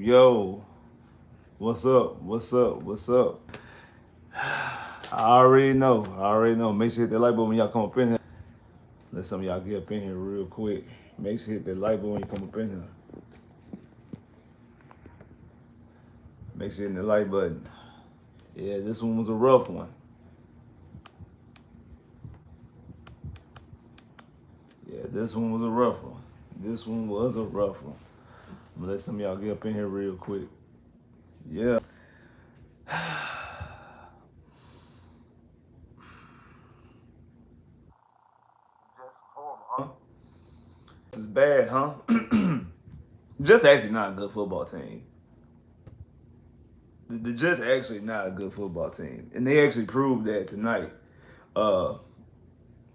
Yo, what's up? What's up? What's up? I already know. Make sure you hit that like button when y'all come up in here. Let some of y'all get up in here real quick. Make sure you hit that like button when you come up in here. Make sure you hit the like button. Yeah, this one was a rough one. Yeah, this one was a rough one. This one was a rough one. I'm gonna let some of y'all get up in here real quick. Yeah. This is bad, huh? Just actually not a good football team. The Jets actually not a good football team, and they actually proved that tonight. Uh,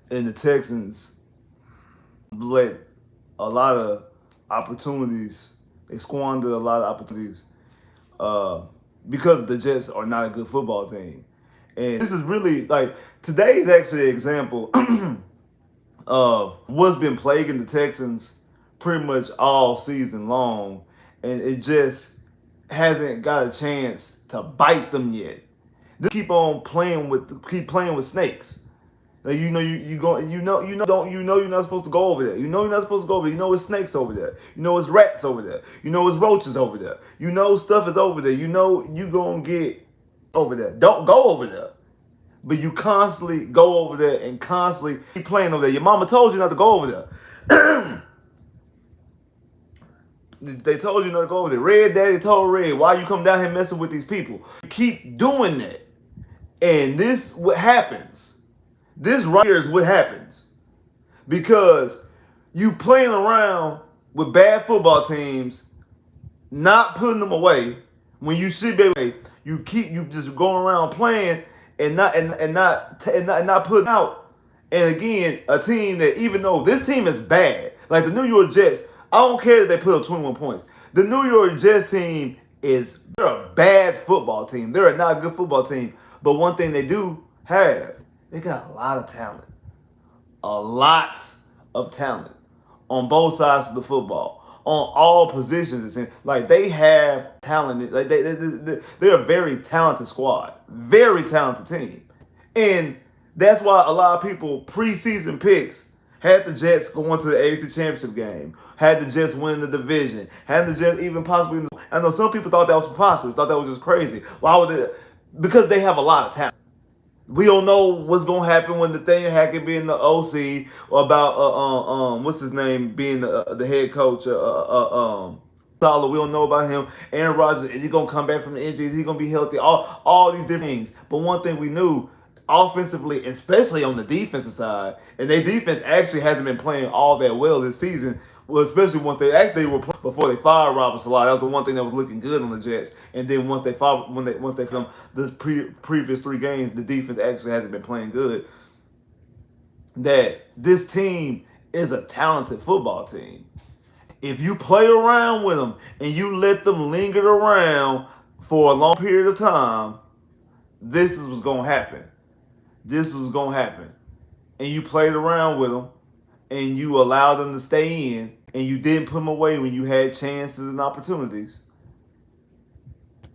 and the Texans let a lot of opportunities. They squandered a lot of opportunities uh, because the Jets are not a good football team. And this is really like today is actually an example of what's been plaguing the Texans pretty much all season long, and it just hasn't got a chance to bite them yet. They keep playing with snakes. Like you're not supposed to go over there. You know you're not supposed to go over there. You know it's snakes over there. You know it's rats over there. You know it's roaches over there. You know stuff is over there. You know you gonna get over there. Don't go over there. But you constantly go over there and constantly keep playing over there. Your mama told you not to go over there. They told you not to go over there. Red Daddy told Red, why you come down here messing with these people? You keep doing that. And this what happens. This right here is what happens. Because you playing around with bad football teams, not putting them away when you should be able to. You just going around playing and not putting out. And again, a team that even though this team is bad, like the New York Jets, I don't care that they put up 21 points. The New York Jets team they're a bad football team. They're not a good football team. But one thing they do have, they got a lot of talent. A lot of talent on both sides of the football, on all positions. Like they have talent. Like they're a very talented squad, very talented team, and that's why a lot of people preseason picks had the Jets going to the AFC Championship game, had the Jets win the division, had the Jets even possibly. I know some people thought that was preposterous, thought that was just crazy. Why would they? Because they have a lot of talent. We don't know what's gonna happen when Nathaniel Hackett being the OC or about what's his name being the head coach. Solid, we don't know about him. Aaron Rodgers, is he gonna come back from the injury? Is he gonna be healthy? All these different things. But one thing we knew, offensively, especially on the defensive side, and their defense actually hasn't been playing all that well this season. Well, especially once they actually were playing before they fired Robert Salah. That was the one thing that was looking good on the Jets. And then once they filmed this previous 3 games, the defense actually hasn't been playing good. That this team is a talented football team. If you play around with them and you let them linger around for a long period of time, this is what's gonna happen. This was gonna happen. And you played around with them and you allowed them to stay in and you didn't put them away when you had chances and opportunities.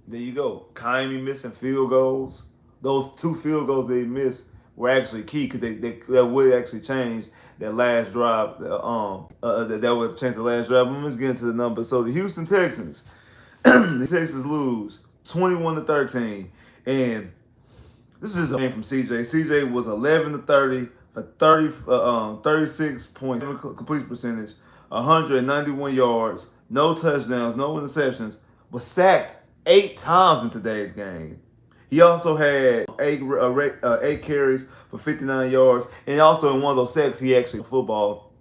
There you go. Kaimi missing field goals. Those 2 field goals they missed were actually key because that would actually change that last drive. That would change the last drive. Let's get into the numbers. So the Houston Texans, the Texans lose 21-13, and this is a game from CJ. CJ was 11-30 for 36 points, complete percentage, 191 yards, no touchdowns, no interceptions, was sacked 8 times in today's game. He also had 8 carries for 59 yards, and also in one of those sacks, he actually football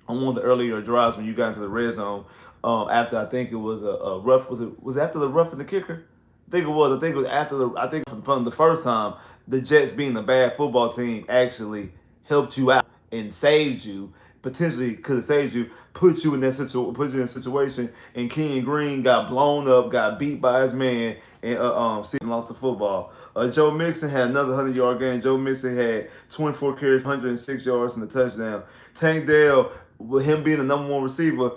on one of the earlier drives when you got into the red zone. After I think it was a rough. Was it after the rough and the kicker? I think it was. I think it was after the. I think from the first time, the Jets being a bad football team actually helped you out and saved you. Potentially could have saved you, put you in a situation, and King Green got blown up, got beat by his man, and lost the football. Joe Mixon had another 100-yard game. Joe Mixon had 24 carries, 106 yards, and a touchdown. Tank Dell, with him being the number 1 receiver,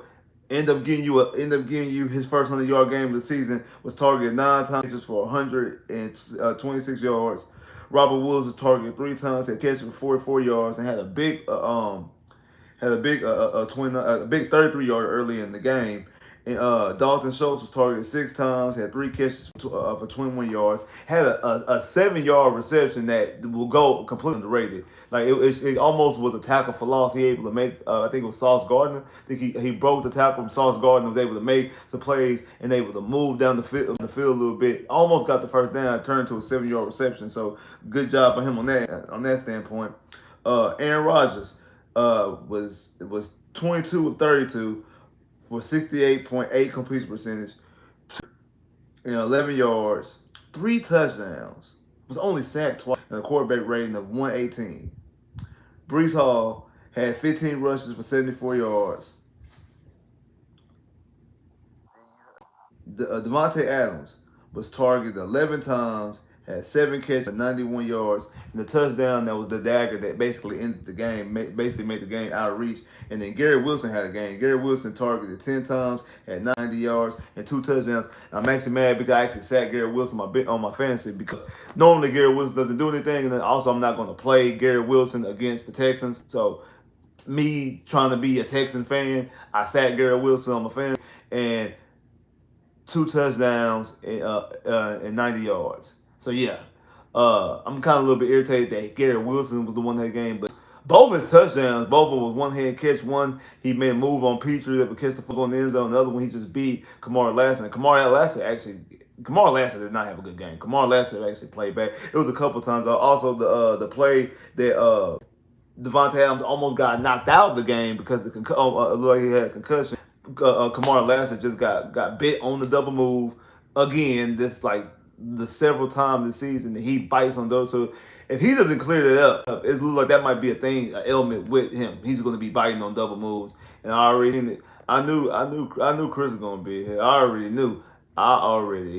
End up giving you his first 100-yard game of the season. Was targeted 9 times, just for 126 yards. Robert Woods was targeted 3 times, had catches for 44 yards, and had a big 33-yard early in the game. And Dalton Schultz was targeted 6 times, had 3 catches for 21 yards, had a 7-yard reception that will go completely underrated. Like it almost was a tackle for loss. He able to make. I think it was Sauce Gardner. I think he broke the tackle from Sauce Gardner. Was able to make some plays and able to move down the field a little bit. Almost got the first down. Turned to a 7-yard reception. So good job for him on that standpoint. Aaron Rodgers was 22 of 32 for 68.8 completion percentage, 11 yards, 3 touchdowns. Was only sacked twice and a quarterback rating of 118. Brees Hall had 15 rushes for 74 yards. Devontae Adams was targeted 11 times, had 7 catches for 91 yards, and the touchdown that was the dagger that basically ended the game, basically made the game out of reach. And then Gary Wilson had a game. Gary Wilson targeted 10 times, had 90 yards, and 2 touchdowns. I'm actually mad because I actually sat Gary Wilson on my fantasy because normally Gary Wilson doesn't do anything, and then also I'm not going to play Gary Wilson against the Texans. So me trying to be a Texan fan, I sat Gary Wilson on my fantasy, and 2 touchdowns and 90 yards. So yeah, I'm kind of a little bit irritated that Garrett Wilson was the one that game, but both his touchdowns, both of them was one-hand catch. One, he made a move on Petrie that would catch the football in the end zone. The other one, he just beat Kamar Lassiter. And Kamar Lassiter did not have a good game. Kamar Lassiter actually played bad. It was a couple times. Also, the play that Devontae Adams almost got knocked out of the game because it looked like he had a concussion. Kamar Lassiter just got bit on the double move again. This like the several times this season that he bites on those. So if he doesn't clear that up, it looks like that might be a thing, an element with him. He's going to be biting on double moves, and I knew Chris was going to be here. I already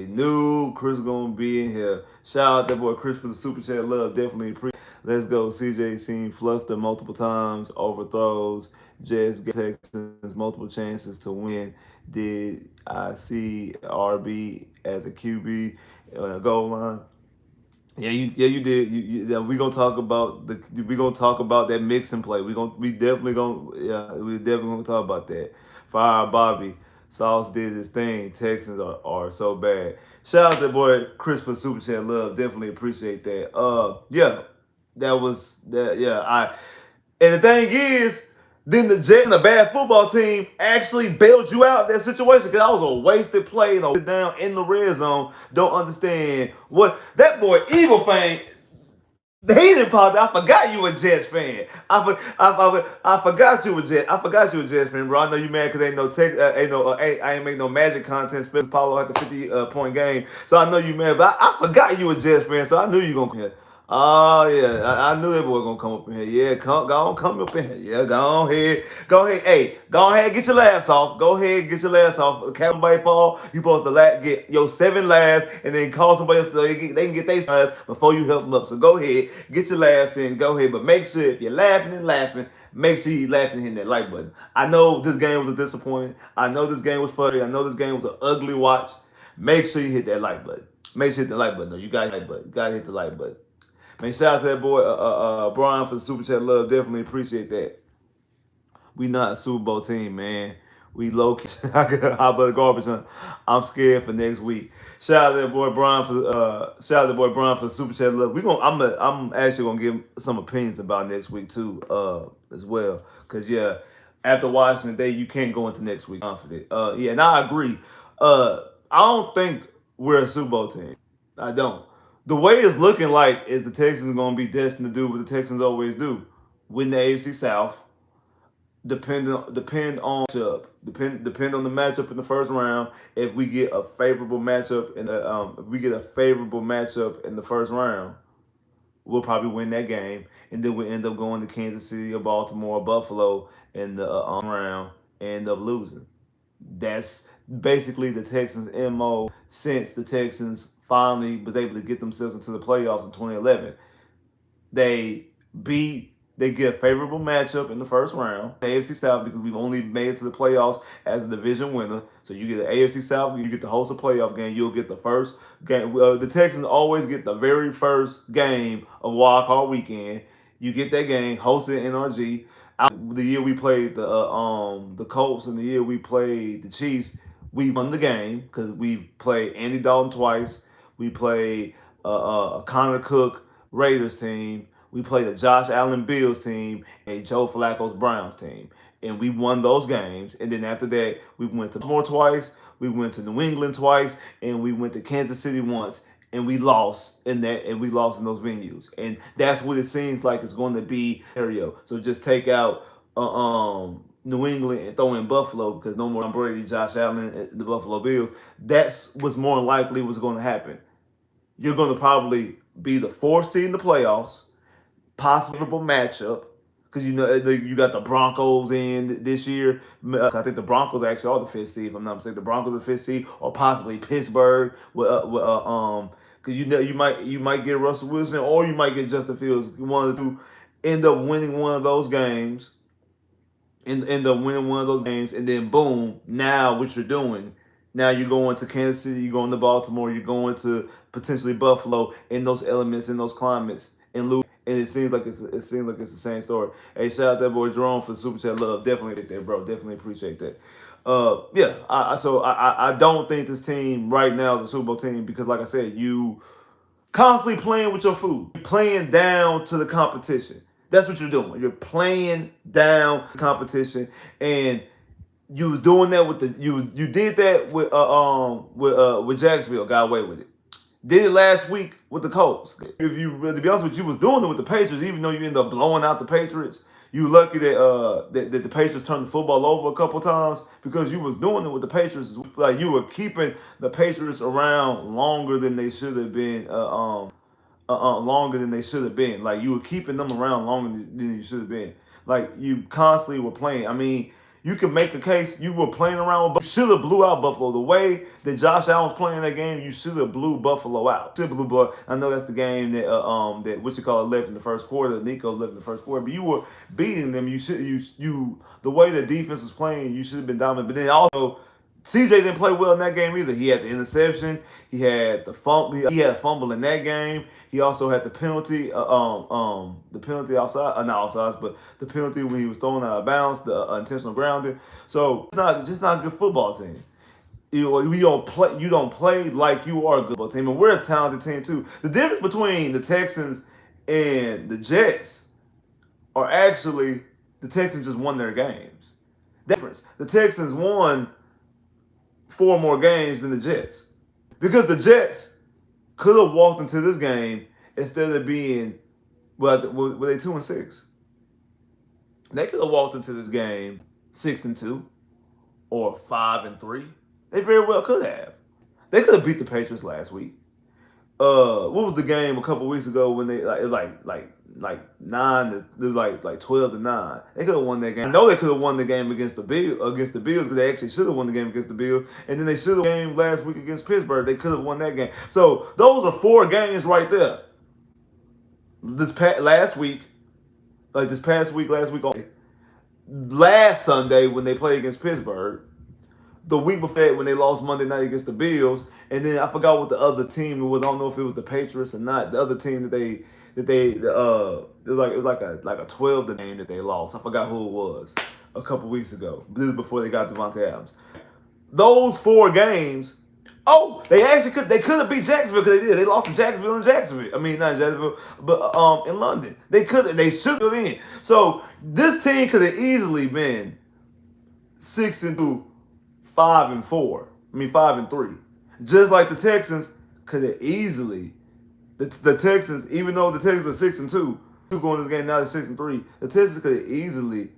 knew Chris was going to be in here. Shout out that boy Chris for the super chat. Love, definitely appreciate. Let's go. CJ seen fluster multiple times, overthrows. Jets gave Texans multiple chances to win. Did I see RB as a QB goal line? Yeah, you did. We gonna talk about that mixing play. We definitely gonna talk about that. Fire Bobby. Sauce did his thing. Texans are so bad. Shout out to boy Chris for super chat. Love, definitely appreciate that. Yeah, that was that. Yeah, and the thing is, then the Jets and the bad football team actually bailed you out of that situation because that was a wasted play and down in the red zone. Don't understand what that boy Eagle fan. He didn't pause. I forgot you a Jets fan. I forgot you a Jets fan, bro. I know you mad because I ain't make no magic content. Spend Paulo at the 50 point game, so I know you mad. But I forgot you a Jets fan, so I knew you gonna come here. Oh yeah, I knew that boy gonna come up in here. Yeah, come up in here. Yeah, go ahead. Hey, go ahead, get your laughs off. Go ahead, get your laughs off. Catch somebody fall, you supposed to get your 7 laughs and then call somebody else so they can get their laughs before you help them up. So go ahead, get your laughs in. Go ahead, but make sure if you're laughing, make sure you're laughing and hitting that like button. I know this game was a disappointment. I know this game was funny. I know this game was an ugly watch. Make sure you hit that like button. Make sure you hit the like button. No, you gotta hit the like button. You gotta hit the like button. Man, shout out to that boy Brian for the super chat. Love, definitely appreciate that. We not a Super Bowl team, man. We low key. I about the garbage. Huh? I'm scared for next week. Shout out to that boy Brian for the super chat. Love. I'm actually gonna give some opinions about next week too, as well. Cause yeah, after Washington Day, you can't go into next week confident. Yeah, and I agree. I don't think we're a Super Bowl team. I don't. The way it's looking like is the Texans are going to be destined to do what the Texans always do: win the AFC South. Depend on the matchup in the first round. If we get a favorable matchup in the first round, we'll probably win that game, and then we end up going to Kansas City or Baltimore or Buffalo in the round and end up losing. That's basically the Texans' MO since the Texans finally was able to get themselves into the playoffs in 2011. They beat They get a favorable matchup in the first round, the AFC South, because we've only made it to the playoffs as a division winner. So you get the AFC South, you get to host a playoff game, you'll get the first game. The Texans always get the very first game of Wild Card Weekend. You get that game hosted in NRG. The year we played the Colts and the year we played the Chiefs, we won the game because we played Andy Dalton twice. We played a Connor Cook Raiders team. We played a Josh Allen Bills team, a Joe Flacco's Browns team, and we won those games. And then after that, we went to Baltimore twice, we went to New England twice, and we went to Kansas City once, and we lost in that, and we lost in those venues. And that's what it seems like it's going to be scenario. So just take out New England and throw in Buffalo because no more Tom Brady, Josh Allen, and the Buffalo Bills. That's what's more likely what's going to happen. You're going to probably be the fourth seed in the playoffs. Possible matchup because you got the Broncos in this year. I think the Broncos actually are the fifth seed, if I'm not mistaken. The Broncos are the fifth seed, or possibly Pittsburgh. Because you might get Russell Wilson, or you might get Justin Fields. One of the two end up winning one of those games, and then boom. Now what you're doing? Now you're going to Kansas City, you're going to Baltimore, you're going to potentially Buffalo in those elements, in those climates, and lose. And it seems like it's the same story. Hey, shout out that boy Jerome for the super chat love. Definitely get that, bro. Definitely appreciate that. Yeah. I don't think this team right now is a Super Bowl team because, like I said, you constantly playing with your food, you're playing down to the competition. That's what you're doing. You're playing down the competition, and you was doing that with you did that with Jacksonville. Got away with it. Did it last week with the Colts. If you, to be honest with you, was doing it with the Patriots, even though you ended up blowing out the Patriots. You lucky that the Patriots turned the football over a couple times because you was doing it with the Patriots. Like you were keeping the Patriots around longer than they should have been. Longer than they should have been. Like you were keeping them around longer than you should have been. Like you constantly were playing. I mean, you can make a case you were playing around with. You should have blew out Buffalo. The way that Josh Allen was playing that game, you should have blew Buffalo out. I know that's the game that left in the first quarter. Nico left in the first quarter, but you were beating them. The way the defense was playing, you should have been dominant. But then also, CJ didn't play well in that game either. He had the interception. He had the fumble. He had a fumble in that game. He also had the penalty. The penalty outside, not outside, but the penalty when he was thrown out of bounds, the intentional grounding. So it's just not a good football team. You don't play like you are a good football team, and we're a talented team too. The difference between the Texans and the Jets are actually the Texans just won their games. Difference. The Texans won 4 more games than the Jets. Because the Jets could have walked into this game instead of being, were they 2-6? They could have walked into this game 6-2 or 5-3. They very well could have. They could have beat the Patriots last week. What was the game a couple weeks ago when they like 12-9? They could have won that game. I know they could have won the game against the Bills because they actually should have won the game against the Bills, and then they should have won the game last week against Pittsburgh. They could have won that game. So those are 4 games right there. Last week, last Sunday when they played against Pittsburgh, the week before that when they lost Monday night against the Bills, and then I forgot what the other team was. I don't know if it was the Patriots or not. The other team it was like a 12 game that they lost. I forgot who it was a couple weeks ago. This is before they got Devontae Adams. Those 4 games. Oh, they could have beat Jacksonville because they did. They lost to Jacksonville in Jacksonville. I mean, not in Jacksonville, but in London. They should have been. So this team could have easily been 6-2, 5-4. 5-3. Just like the Texans could have easily. The Texans, even though the Texans are 6-2, going this game now they're 6-3. The Texans could have easily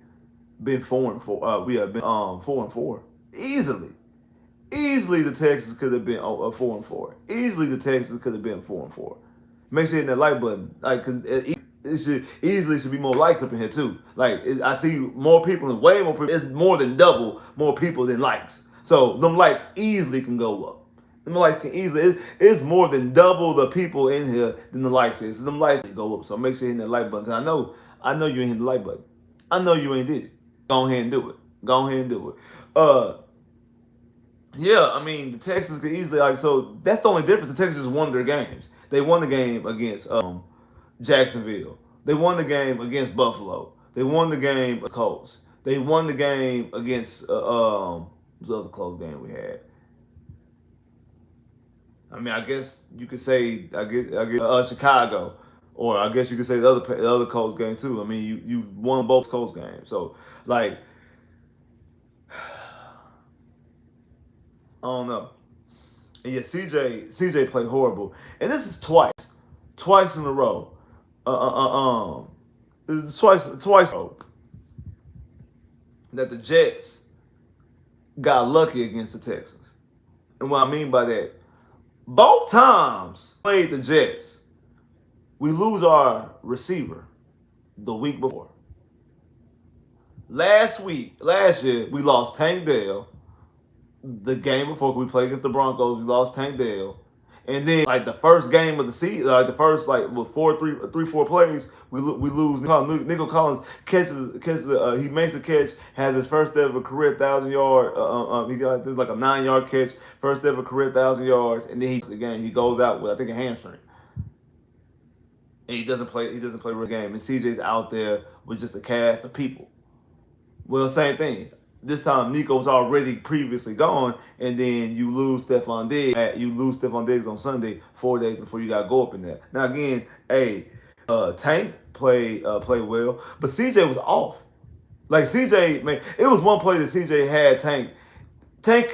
been 4-4. We have been 4-4 easily. Easily the Texans could have been 4-4. Easily the Texans could have been 4-4. Make sure you hit that like button, cause it should be more likes up in here too. I see more people and way more people. It's more than double more people than likes. So them likes easily can go up. Them likes can easily. It's more than double the people in here than the likes is. So them likes can go up. So make sure you hit that like button. Cause I know I know you ain't hit the like button. I know you ain't did it. Go ahead and do it. Go ahead and do it. Yeah, I mean the Texans could easily so that's the only difference. The Texans just won their games. They won the game against Jacksonville. They won the game against Buffalo. They won the game against Colts. They won the game against the other close game we had. I mean, I guess you could say I guess Chicago, or I guess you could say the other Colts game too. I mean, you won both Colts games, so like I don't know. And yeah, CJ played horrible, and this is twice in a row. This is twice in a row that the Jets got lucky against the Texans. And what I mean by that, both times played the Jets, we lose our receiver the week before. Last year, we lost Tank Dell. The game before we played against the Broncos, we lost Tank Dell. And then, like the first game of the season, like the first with 4 plays, we lose. Nico Collins catches he makes a catch, has his first ever career 1,000-yard. He got like a 9-yard catch, first ever career 1,000 yards, and then he goes out with I think a hamstring, and he doesn't play the game. And CJ's out there with just a cast of people. Well, same thing. This time, Nico's already previously gone, and then you lose Stephon Diggs. You lose Stephon Diggs on Sunday, 4 days before you got to go up in there. Now again, Tank played well, but CJ was off. Like CJ, man, it was one play that CJ had Tank.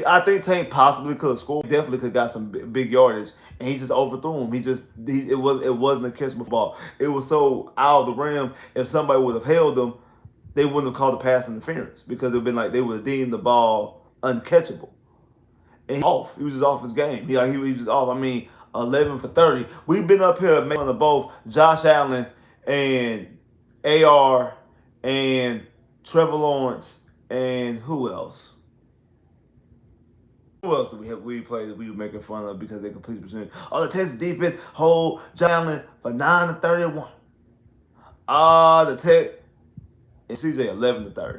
I think Tank possibly could have scored. Definitely could have got some big yardage, and he just overthrew him. It wasn't a catchable ball. It was so out of the rim. If somebody would have held him, they wouldn't have called a pass interference because it would have been like they would have deemed the ball uncatchable. And he was just off his game. He was just off. I mean, 11 for 30. We've been up here making fun of both Josh Allen and AR and Trevor Lawrence and who else? Who else did we play that we were making fun of because they completed percentage? Oh, the Texas defense hold Josh Allen for 9 to 31. The Tech. And CJ 11 to 30.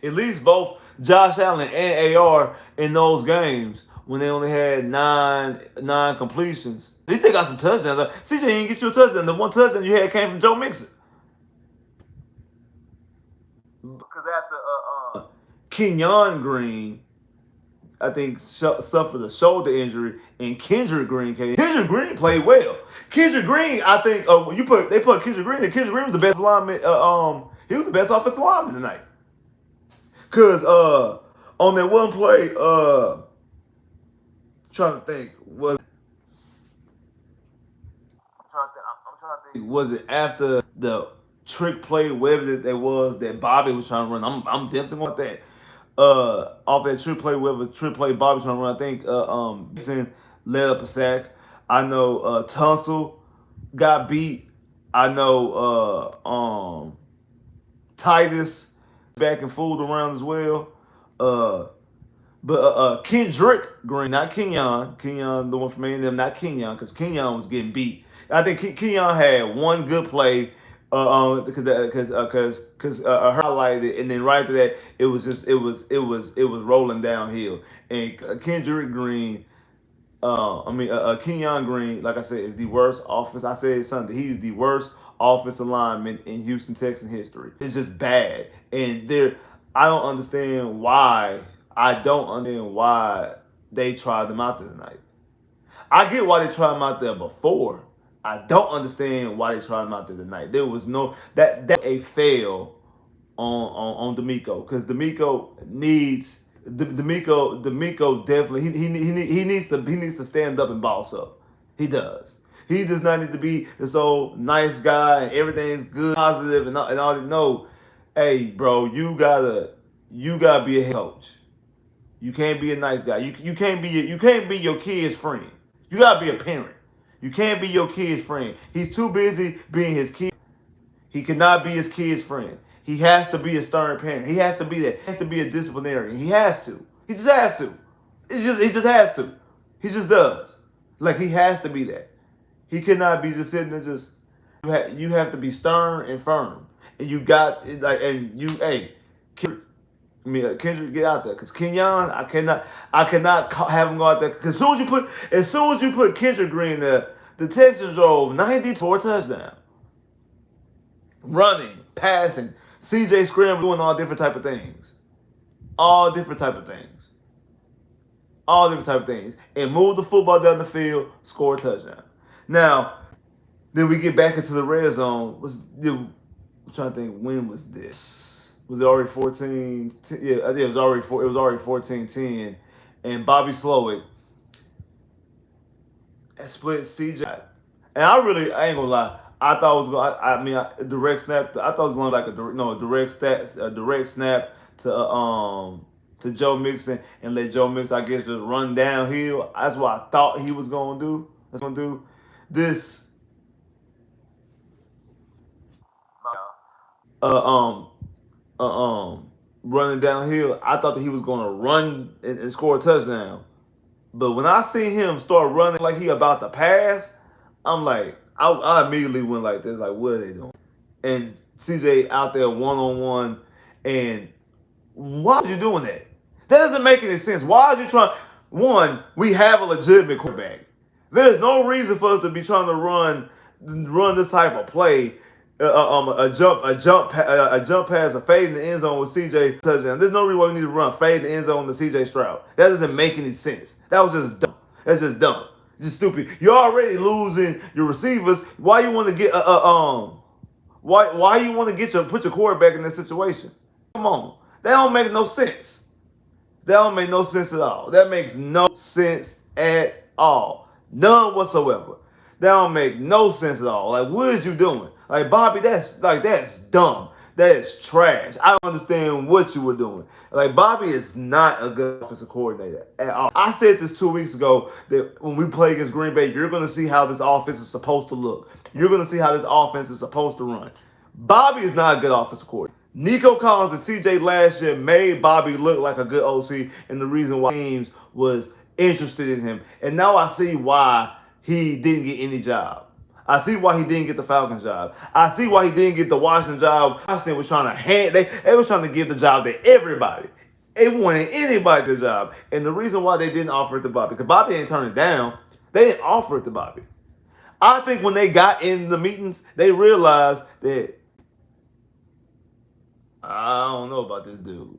At least both Josh Allen and AR in those games when they only had nine completions. At least they got some touchdowns. CJ didn't get you a touchdown. The one touchdown you had came from Joe Mixon. Because after Kenyon Green, I think suffered a shoulder injury, and Kendrick Green came. Kendrick Green played well. Kendrick Green, I think they put Kendrick Green, and Kendrick Green was the best lineman. He was the best offensive lineman tonight. Cause on that one play, trying to think was. I'm trying to think. Was it after the trick play, whatever that was that Bobby was trying to run? I'm definitely going with that. Off that trick play, Bobby trying to run. I think Mason led up a sack. I know Tunsil got beat. I know Titus back and fooled around as well. But Kendrick Green, not Kenyon. Kenyon, the one from A&M, not Kenyon, because Kenyon was getting beat. I think Kenyon had one good play because her highlighted, and then right after that, it was rolling downhill. And Kendrick Green, Kenyon Green, like I said, is the worst offense. I said Sunday, he's the worst offensive lineman in Houston Texan history. It's just bad, and I don't understand why. I don't understand why they tried them out there tonight. I get why they tried them out there before. I don't understand why they tried him out there tonight. There was no that a fail on D'Amico, because D'Amico needs D'Amico definitely he needs to stand up and boss up. He does. He does not need to be this old nice guy and everything's good, positive and all that. No, hey bro, you gotta be a head coach. You can't be a nice guy. You can't be your kid's friend. You gotta be a parent. You can't be your kid's friend. He's too busy being his kid. He cannot be his kid's friend. He has to be a stern parent. He has to be that. He has to be a disciplinarian. He has to. He just has to. He just has to. He just does. Like, he has to be that. He cannot be just sitting there just. You have to be stern and firm, and you got like, and you, hey, Kendrick, get out there, because Kenyon, I cannot have him go out there. Because as soon as you put Kendrick Green there, the Texans drove 94 touchdowns, running, passing, CJ scrambling, doing all different type of things, all different type of things, all different type of things, and move the football down the field, score a touchdown. Now, then we get back into the red zone. I'm trying to think, when was this? Was it already 14? Yeah, I think it was already 14-10, and Bobby Slowick split CJ. And I ain't gonna lie, I thought it was going. I mean, direct snap. I thought it was going like a direct snap to Joe Mixon, and let Joe Mixon, I guess, just run downhill. That's what I thought he was gonna do. This. Uh, uh, Running downhill, I thought that he was going to run and score a touchdown. But when I see him start running like he about to pass, I'm like, I immediately went like this, like, what are they doing? And CJ out there one-on-one, and why are you doing that? That doesn't make any sense. Why are you trying? One, we have a legitimate quarterback. There's no reason for us to be trying to run this type of play. A jump pass, a fade in the end zone with CJ touchdown. There's no reason why we need to run fade in the end zone to CJ Stroud. That doesn't make any sense. That was just dumb. That's just dumb. Just stupid. You're already losing your receivers. Why you want to get why you want to put your quarterback in that situation? Come on. That don't make no sense. That don't make no sense at all. That makes no sense at all. None whatsoever. That don't make no sense at all. Like, what is you doing? Like, Bobby, that's dumb. That is trash. I don't understand what you were doing. Like, Bobby is not a good offensive coordinator at all. I said this 2 weeks ago, that when we play against Green Bay, you're going to see how this offense is supposed to look. You're going to see how this offense is supposed to run. Bobby is not a good offensive coordinator. Nico Collins and CJ last year made Bobby look like a good OC, and the reason why teams was interested in him. And now I see why he didn't get any job. I see why he didn't get the Falcons job. I see why he didn't get the Washington job. Washington was trying to they was trying to give the job to everybody. They wanted anybody the job. And the reason why they didn't offer it to Bobby, because Bobby didn't turn it down, they didn't offer it to Bobby. I think when they got in the meetings, they realized that, I don't know about this dude.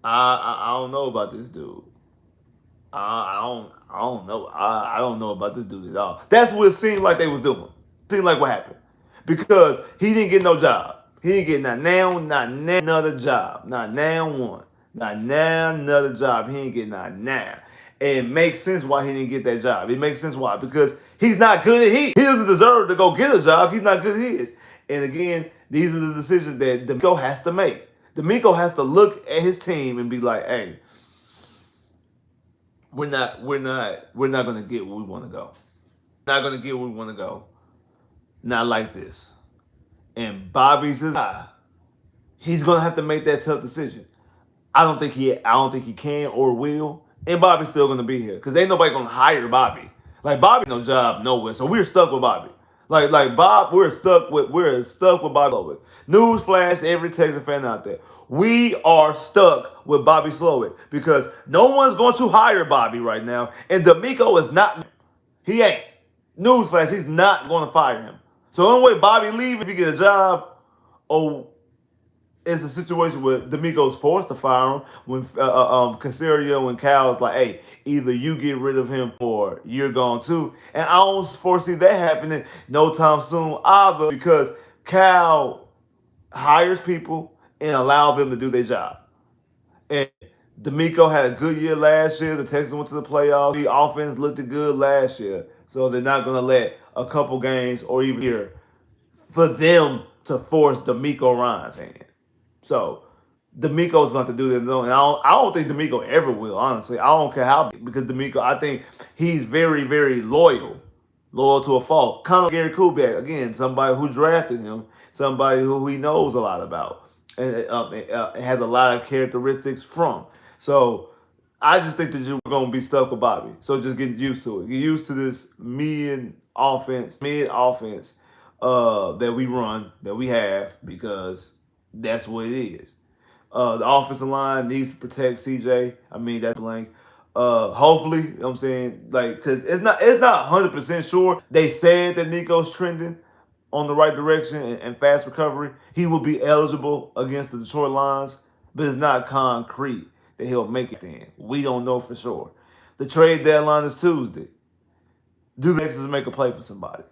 I don't know about this dude. I don't know. I don't know about this dude at all. That's what it seemed like they was doing. It seemed like what happened. Because he didn't get no job. He didn't get not now another job. Not now one. Not now another job. He ain't getting not now. And it makes sense why he didn't get that job. It makes sense why. Because he's not good at his. He doesn't deserve to go get a job. He's not good at his. And again, these are the decisions that D'Amico has to make. D'Amico has to look at his team and be like, hey, we're not gonna get where we want to go. Not gonna get where we want to go. Not like this. And Bobby's his guy. He's gonna have to make that tough decision. I don't think he can or will. And Bobby's still gonna be here because ain't nobody gonna hire Bobby. Like, Bobby no job nowhere, so we're stuck with Bobby. Like Bob, we're stuck with Bobby. Newsflash, every Texas fan out there. We are stuck with Bobby Slowick because no one's going to hire Bobby right now. And D'Amico is not. He ain't. Newsflash, he's not going to fire him. So the only way Bobby leaves if he get a job, it's a situation where D'Amico's forced to fire him when Caserio and Cal's like, hey, either you get rid of him or you're gone too. And I don't foresee that happening no time soon either because Cal hires people and allow them to do their job. And D'Amico had a good year last year. The Texans went to the playoffs. The offense looked good last year. So they're not going to let a couple games or even here for them to force D'Amico Ryan's hand. So D'Amico's going to do this. And I don't think D'Amico ever will, honestly. I don't care how, because D'Amico, I think he's very, very loyal to a fault. Kind of Gary Kubiak, again, somebody who drafted him, somebody who he knows a lot about. And it has a lot of characteristics from. So I just think that you're going to be stuck with Bobby. So just get used to it. Get used to this mid offense that we run, that we have, because that's what it is. The offensive line needs to protect CJ. I mean, that's blank. Hopefully, you know what I'm saying, like, because it's not 100% sure. They said that Nico's trending on the right direction and fast recovery. He will be eligible against the Detroit Lions, but it's not concrete that he'll make it then. We don't know for sure. The trade deadline is Tuesday. Do the Texans make a play for somebody?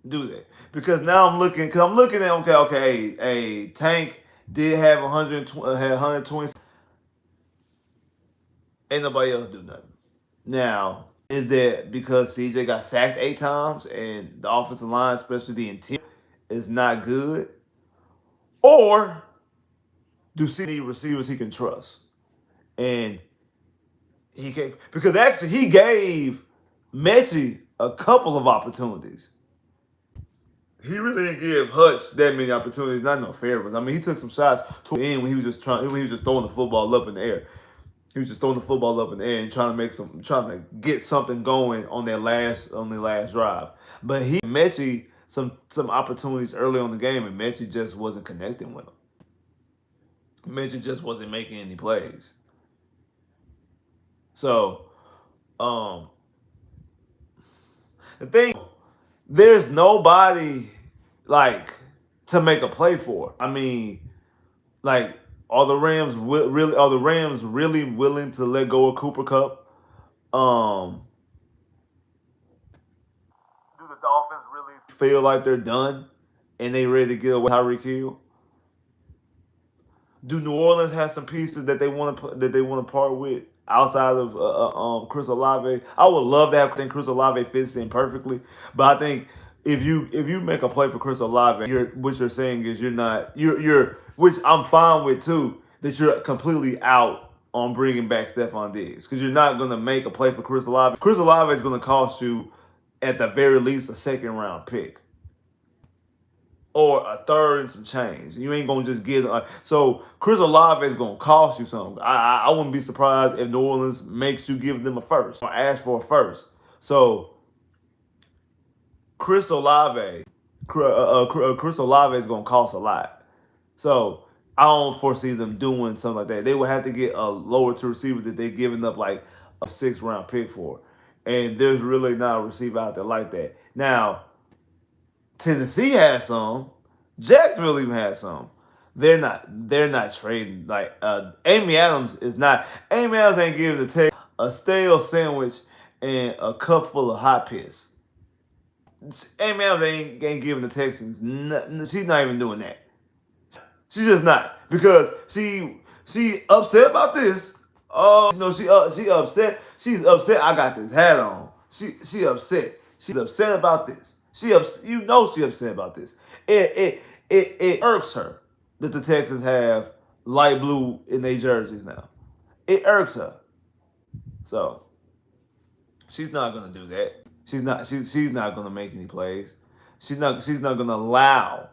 Do that. Because now I'm looking at, okay, Tank did have 120. Ain't nobody else do nothing. Now, is that because CJ got sacked 8 times and the offensive line, especially the interior, is not good? Or do CJ need receivers he can trust? And he can, because actually he gave Mechie a couple of opportunities. He really didn't give Hutch that many opportunities. Not no fair ones. I mean, he took some shots toward the end when he was just throwing the football up in the air. He was just throwing the football up in the air and trying to get something going on their last drive. But he Mechie some opportunities early on the game, and Mechie just wasn't connecting with him. Mechie just wasn't making any plays. So, the thing, there's nobody like to make a play for. I mean, like, are the Rams really willing to let go of Cooper Kupp? Do the Dolphins really feel like they're done and they ready to get away with Tyreek Hill? Do New Orleans have some pieces that they want to part with outside of Chris Olave? I would love to have. I think Chris Olave fits in perfectly, but I think if you make a play for Chris Olave, what you're saying is you're which I'm fine with too, that you're completely out on bringing back Stephon Diggs, because you're not going to make a play for Chris Olave. Chris Olave is going to cost you at the very least a second-round pick or a third and some change. You ain't gonna just get so Chris Olave is gonna cost you something. I wouldn't be surprised if New Orleans makes you give them a first or ask for a first. So Chris Olave is gonna cost a lot. So I don't foresee them doing something like that. They would have to get a lower to receiver that they're giving up like a 6th-round pick for, and there's really not a receiver out there like that now. Tennessee has some. Jacksonville even has some. They're not trading. Like Amy Adams is not. Amy Adams ain't giving the Texans a stale sandwich and a cup full of hot piss. Amy Adams ain't giving the Texans nothing. She's not even doing that. She's just not, because she upset about this. Oh, she upset. She's upset. I got this hat on. She upset. She's upset about this. She upset about this. It irks her that the Texans have light blue in their jerseys now. It irks her. So she's not gonna do that. She's not gonna make any plays. She's not gonna allow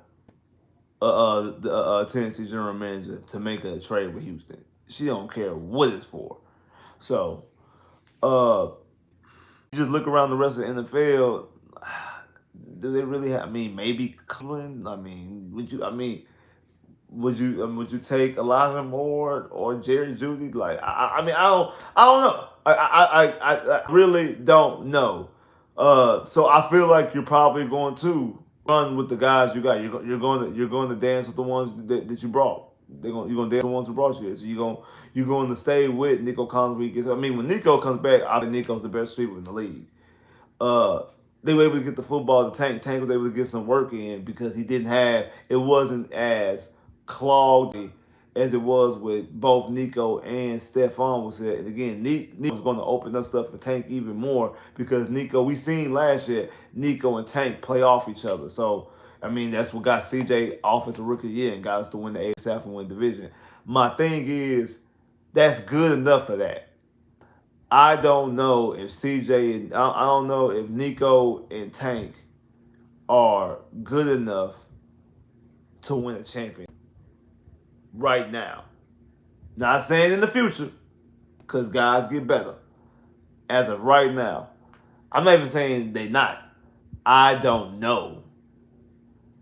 the Tennessee general manager to make a trade with Houston. She don't care what it's for. So, you just look around the rest of the NFL. Do they really have? I mean, maybe Cleveland. I mean, would you take Elijah Moore or Jerry Jeudy? Like, I mean, I don't know. I really don't know. So I feel like you're probably going to run with the guys you got. You're going to dance with the ones that you brought. You're going to dance with the ones who brought you. So you're going to stay with Nico Collins when he gets. I mean, when Nico comes back, I think Nico's the best receiver in the league. They were able to get the football to Tank. Tank was able to get some work in because it wasn't as clogged as it was with both Nico and Stephon was there. And again, Nico was going to open up stuff for Tank even more, because we seen last year, Nico and Tank play off each other. So, I mean, that's what got CJ Offensive Rookie of the Year and got us to win the AFC South and win division. My thing is, that's good enough for that. I don't know if I don't know if Nico and Tank are good enough to win a championship right now. Not saying in the future, because guys get better. As of right now, I'm not even saying they not. I don't know.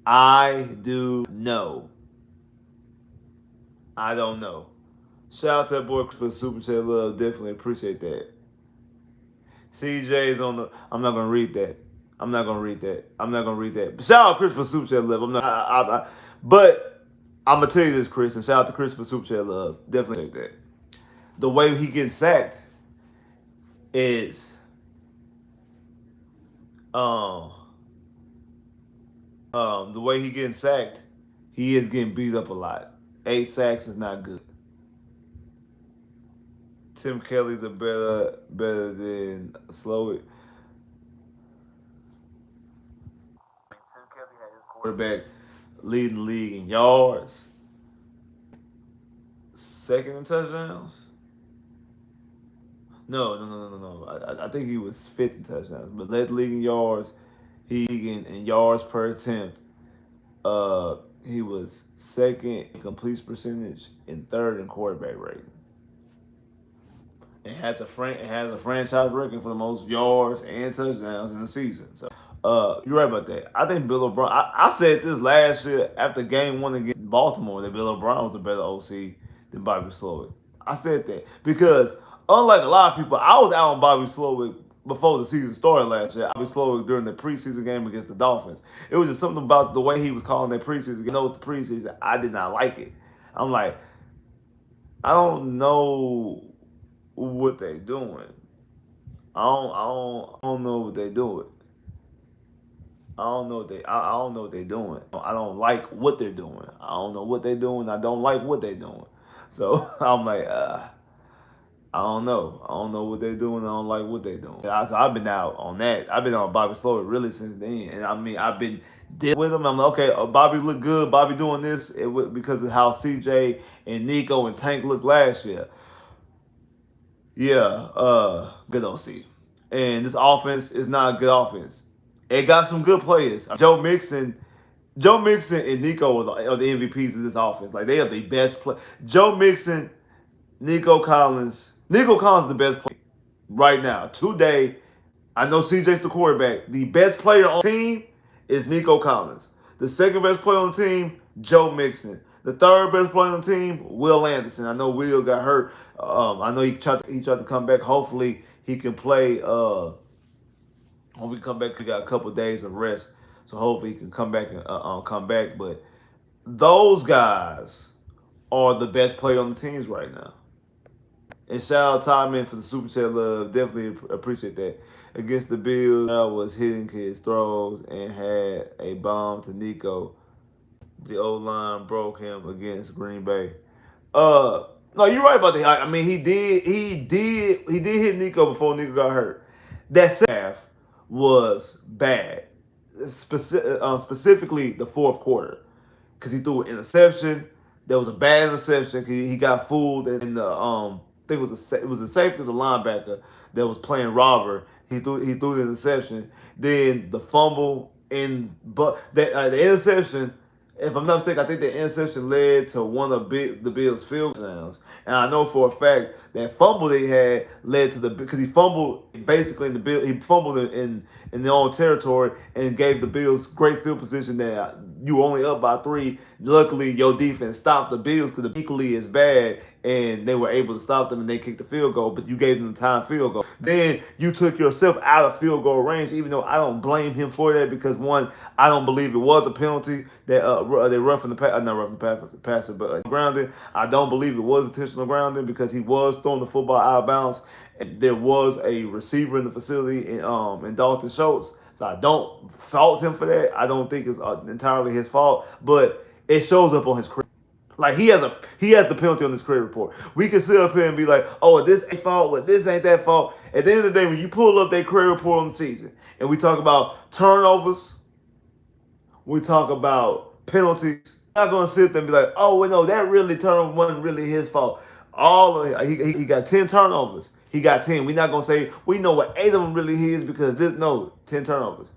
I do know. I don't know. Shout out to that boy for the super chat love. Definitely appreciate that. CJ's on the. I'm not gonna read that. I'm not gonna read that. I'm not gonna read that. Shout out Chris for super chat love. I'm not. But I'm gonna tell you this, Chris, and shout out to Chris for super chat love. Definitely that. The way he getting sacked is the way he getting sacked, he is getting beat up a lot. 8 sacks is not good. Tim Kelly's a better than Slowick. Tim Kelly had his quarterback leading the league in yards, second in touchdowns. No. I think he was fifth in touchdowns, but led the league in yards. He in yards per attempt. He was second in completion percentage and third in quarterback rating. It has a franchise record for the most yards and touchdowns in the season. So, you're right about that. I think Bill O'Brien. I said this last year after Game 1 against Baltimore that Bill O'Brien was a better OC than Bobby Slowick. I said that because unlike a lot of people, I was out on Bobby Slowick before the season started last year. Bobby Slowick during the preseason game against the Dolphins. It was just something about the way he was calling that preseason game. I know it's the preseason. I did not like it. I'm like, I don't know what they doing. I don't know what they doing. I don't know what they doing. I don't like what they're doing. I don't know what they're doing. I don't like what they're doing. So I'm like, I don't know. I don't know what they're doing. I don't like what they're doing. So I've been out on that. I've been on Bobby Slowick really since then. And I mean, I've been dealing with him. I'm like, okay, Bobby looked good. Bobby doing this because of how CJ and Nico and Tank looked last year. Yeah, good OC. And this offense is not a good offense. It got some good players. Joe Mixon and Nico are the MVPs of this offense. Like they are the best play. Joe Mixon, Nico Collins. Nico Collins is the best player right now. Today, I know CJ's the quarterback. The best player on the team is Nico Collins. The second best player on the team, Joe Mixon. The third best player on the team, Will Anderson. I know Will got hurt. I know he tried to come back. Hopefully he can play. Hopefully he come back. He got a couple of days of rest, so hopefully he can come back and come back. But those guys are the best player on the teams right now. And shout out Tieman for the super chat love. Definitely appreciate that. Against the Bills, I was hitting his throws and had a bomb to Nico. The O-line broke him against Green Bay. No, you're right about that. I mean, he did hit Nico before Nico got hurt. That second half was bad, specifically the fourth quarter, because he threw an interception. There was a bad interception. He got fooled, and I think it was a safety, the linebacker that was playing robber. He threw the interception. Then the fumble but the interception. If I'm not mistaken, I think the interception led to one of the Bills' field goals. And I know for a fact that fumble they had led to because he fumbled basically he fumbled in their own territory and gave the Bills great field position that you were only up by 3. Luckily, your defense stopped the Bills because they're equally as bad, and they were able to stop them and they kicked the field goal, but you gave them the time field goal. Then you took yourself out of field goal range, even though I don't blame him for that because, one, I don't believe it was a penalty that they roughing the passer, but grounding. I don't believe it was intentional grounding because he was throwing the football out of bounds. And there was a receiver in the facility in Dalton Schultz, so I don't fault him for that. I don't think it's entirely his fault, but it shows up on his career. Like he has the penalty on his credit report. We can sit up here and be like, oh, this ain't fault, but this ain't that fault. At the end of the day, when you pull up that credit report on the season, and we talk about turnovers, we talk about penalties, I'm not gonna sit there and be like, oh, well, no, that really turnover wasn't really his fault. He got 10 turnovers. He got 10. We're not gonna say we know what 8 of them really is because 10 turnovers.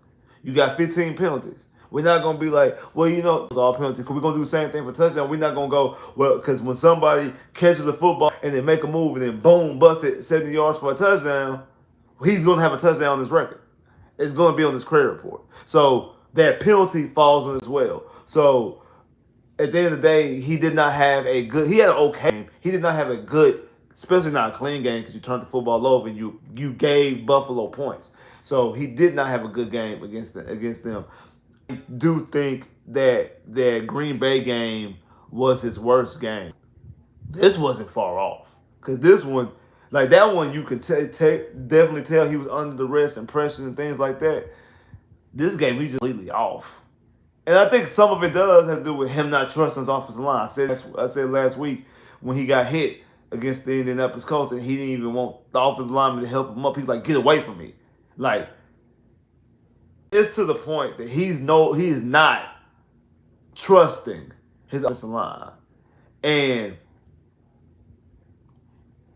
You got 15 penalties. We're not going to be like, well, you know, it's all penalties. We're going to do the same thing for touchdown. We're not going to go, well, because when somebody catches the football and they make a move and then boom, bust it 70 yards for a touchdown, he's going to have a touchdown on his record. It's going to be on his credit report. So that penalty falls on as well. So at the end of the day, he did not have a good, he had an okay game. He did not have a good, especially not a clean game because you turned the football over and you gave Buffalo points. So he did not have a good game against them. I do think that Green Bay game was his worst game. This wasn't far off because this one, like that one, you could definitely tell he was under the rest and pressure and things like that. This game, he just completely off. And I think some of it does have to do with him not trusting his offensive line. I said last week when he got hit against the Indianapolis Colts and he didn't even want the offensive lineman to help him up. He was like, get away from me. Like, it's to the point that he is not trusting his offensive line. And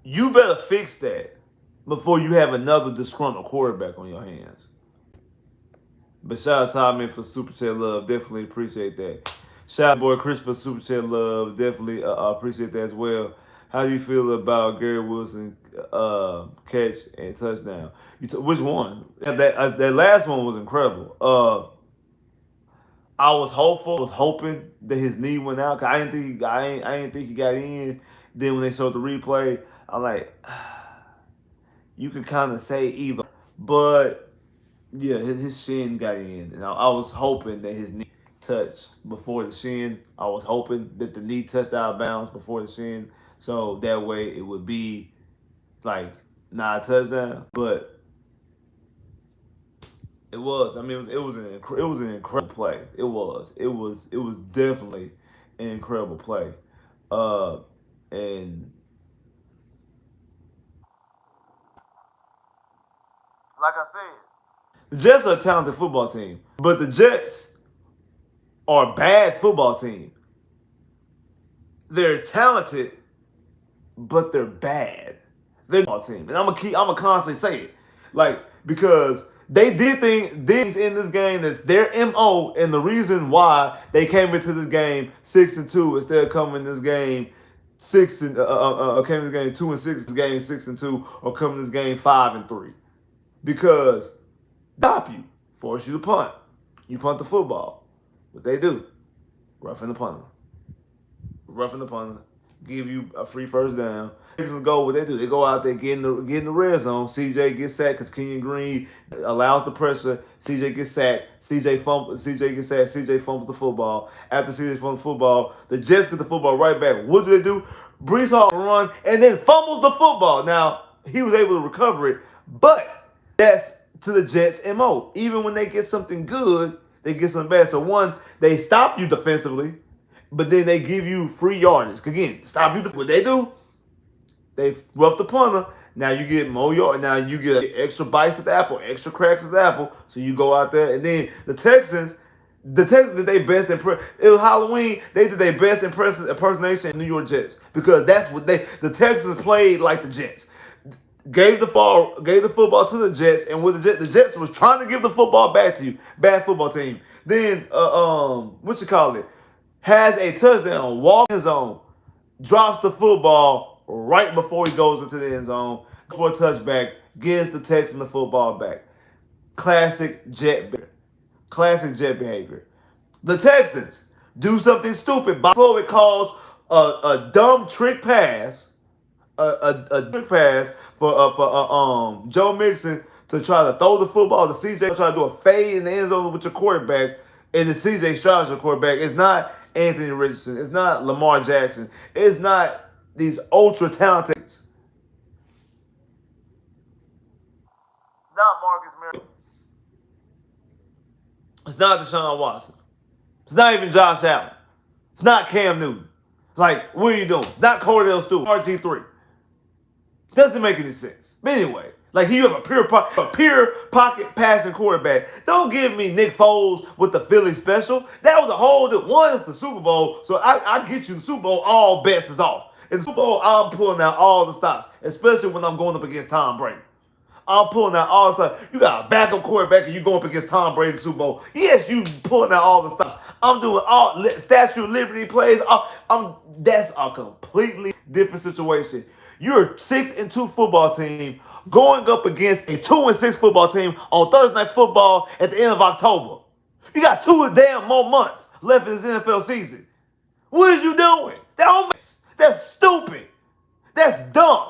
you better fix that before you have another disgruntled quarterback on your hands. But shout out to Tommy for Super Chat Love. Definitely appreciate that. Shout out boy Chris for Super Chat Love. Definitely appreciate that as well. How do you feel about Gary Wilson catch and touchdown? Which one? That last one was incredible. I was hoping that his knee went out. Cause I didn't think he got in. Then when they showed the replay, I'm like, you could kind of say either, but yeah, his shin got in, and I was hoping that his knee touched before the shin. I was hoping that the knee touched out of bounds before the shin, so that way it would be like not a touchdown. But it was. I mean, it was an incredible play. It was definitely an incredible play, and like I said, the Jets are a talented football team, but the Jets are a bad football team. They're talented, but they're bad. They're a football team, and I'm gonna constantly say it, like because they did things in this game that's their MO, and the reason why they came into this game 6-2 instead of coming in this game came in this game 2-6, this game 6-2, or coming in this game 5-3, because stop you, force you to punt. You punt the football. What they do? Roughing the punter. Give you a free first down. Texans go what they do. They go out there, get in the red zone. CJ gets sacked because Kenyon Green allows the pressure. CJ gets sacked. CJ gets sacked. CJ fumbles the football. After CJ fumbles the football, the Jets get the football right back. What do? Brees Hall run and then fumbles the football. Now, he was able to recover it, but that's to the Jets' MO. Even when they get something good, they get something bad. So one, they stop you defensively, but then they give you free yardage. Again, stop you. What they do? They rough the punter. Now you get more yard. Now you get extra bites at the apple, extra cracks at the apple. So you go out there, and then the Texans did their best impression. It was Halloween. They did their best impersonation in New York Jets because that's what the Texans played like the Jets. Gave the football to the Jets, and with the Jets was trying to give the football back to you. Bad football team. Then has a touchdown, walks in the end zone, drops the football right before he goes into the end zone for a touchback, gives the Texans the football back. Classic Jet behavior. The Texans do something stupid. Buffalo, it calls a dumb trick pass. A trick pass for Joe Mixon to try to throw the football to CJ, try to do a fade in the end zone with your quarterback, and the CJ Stroud your quarterback. It's not Anthony Richardson. It's not Lamar Jackson. It's not these ultra talented. Not Marcus Mariota. It's not Deshaun Watson. It's not even Josh Allen. It's not Cam Newton. Like, what are you doing? Not Cordell Stewart. RG3. Doesn't make any sense. But anyway, like you have a pure pocket passing quarterback. Don't give me Nick Foles with the Philly special. That was a whole one is the Super Bowl. So I get you the Super Bowl, all bets is off. In the Super Bowl, I'm pulling out all the stops, especially when I'm going up against Tom Brady. I'm pulling out all the stuff. You got a backup quarterback and you going up against Tom Brady in the Super Bowl. Yes, you pulling out all the stuff. I'm doing all Statue of Liberty plays. That's a completely different situation. You're a 6-2 football team going up against a 2-6 football team on Thursday Night Football at the end of October. You got 2 damn more months left in this NFL season. What is you doing? That's stupid. That's dumb.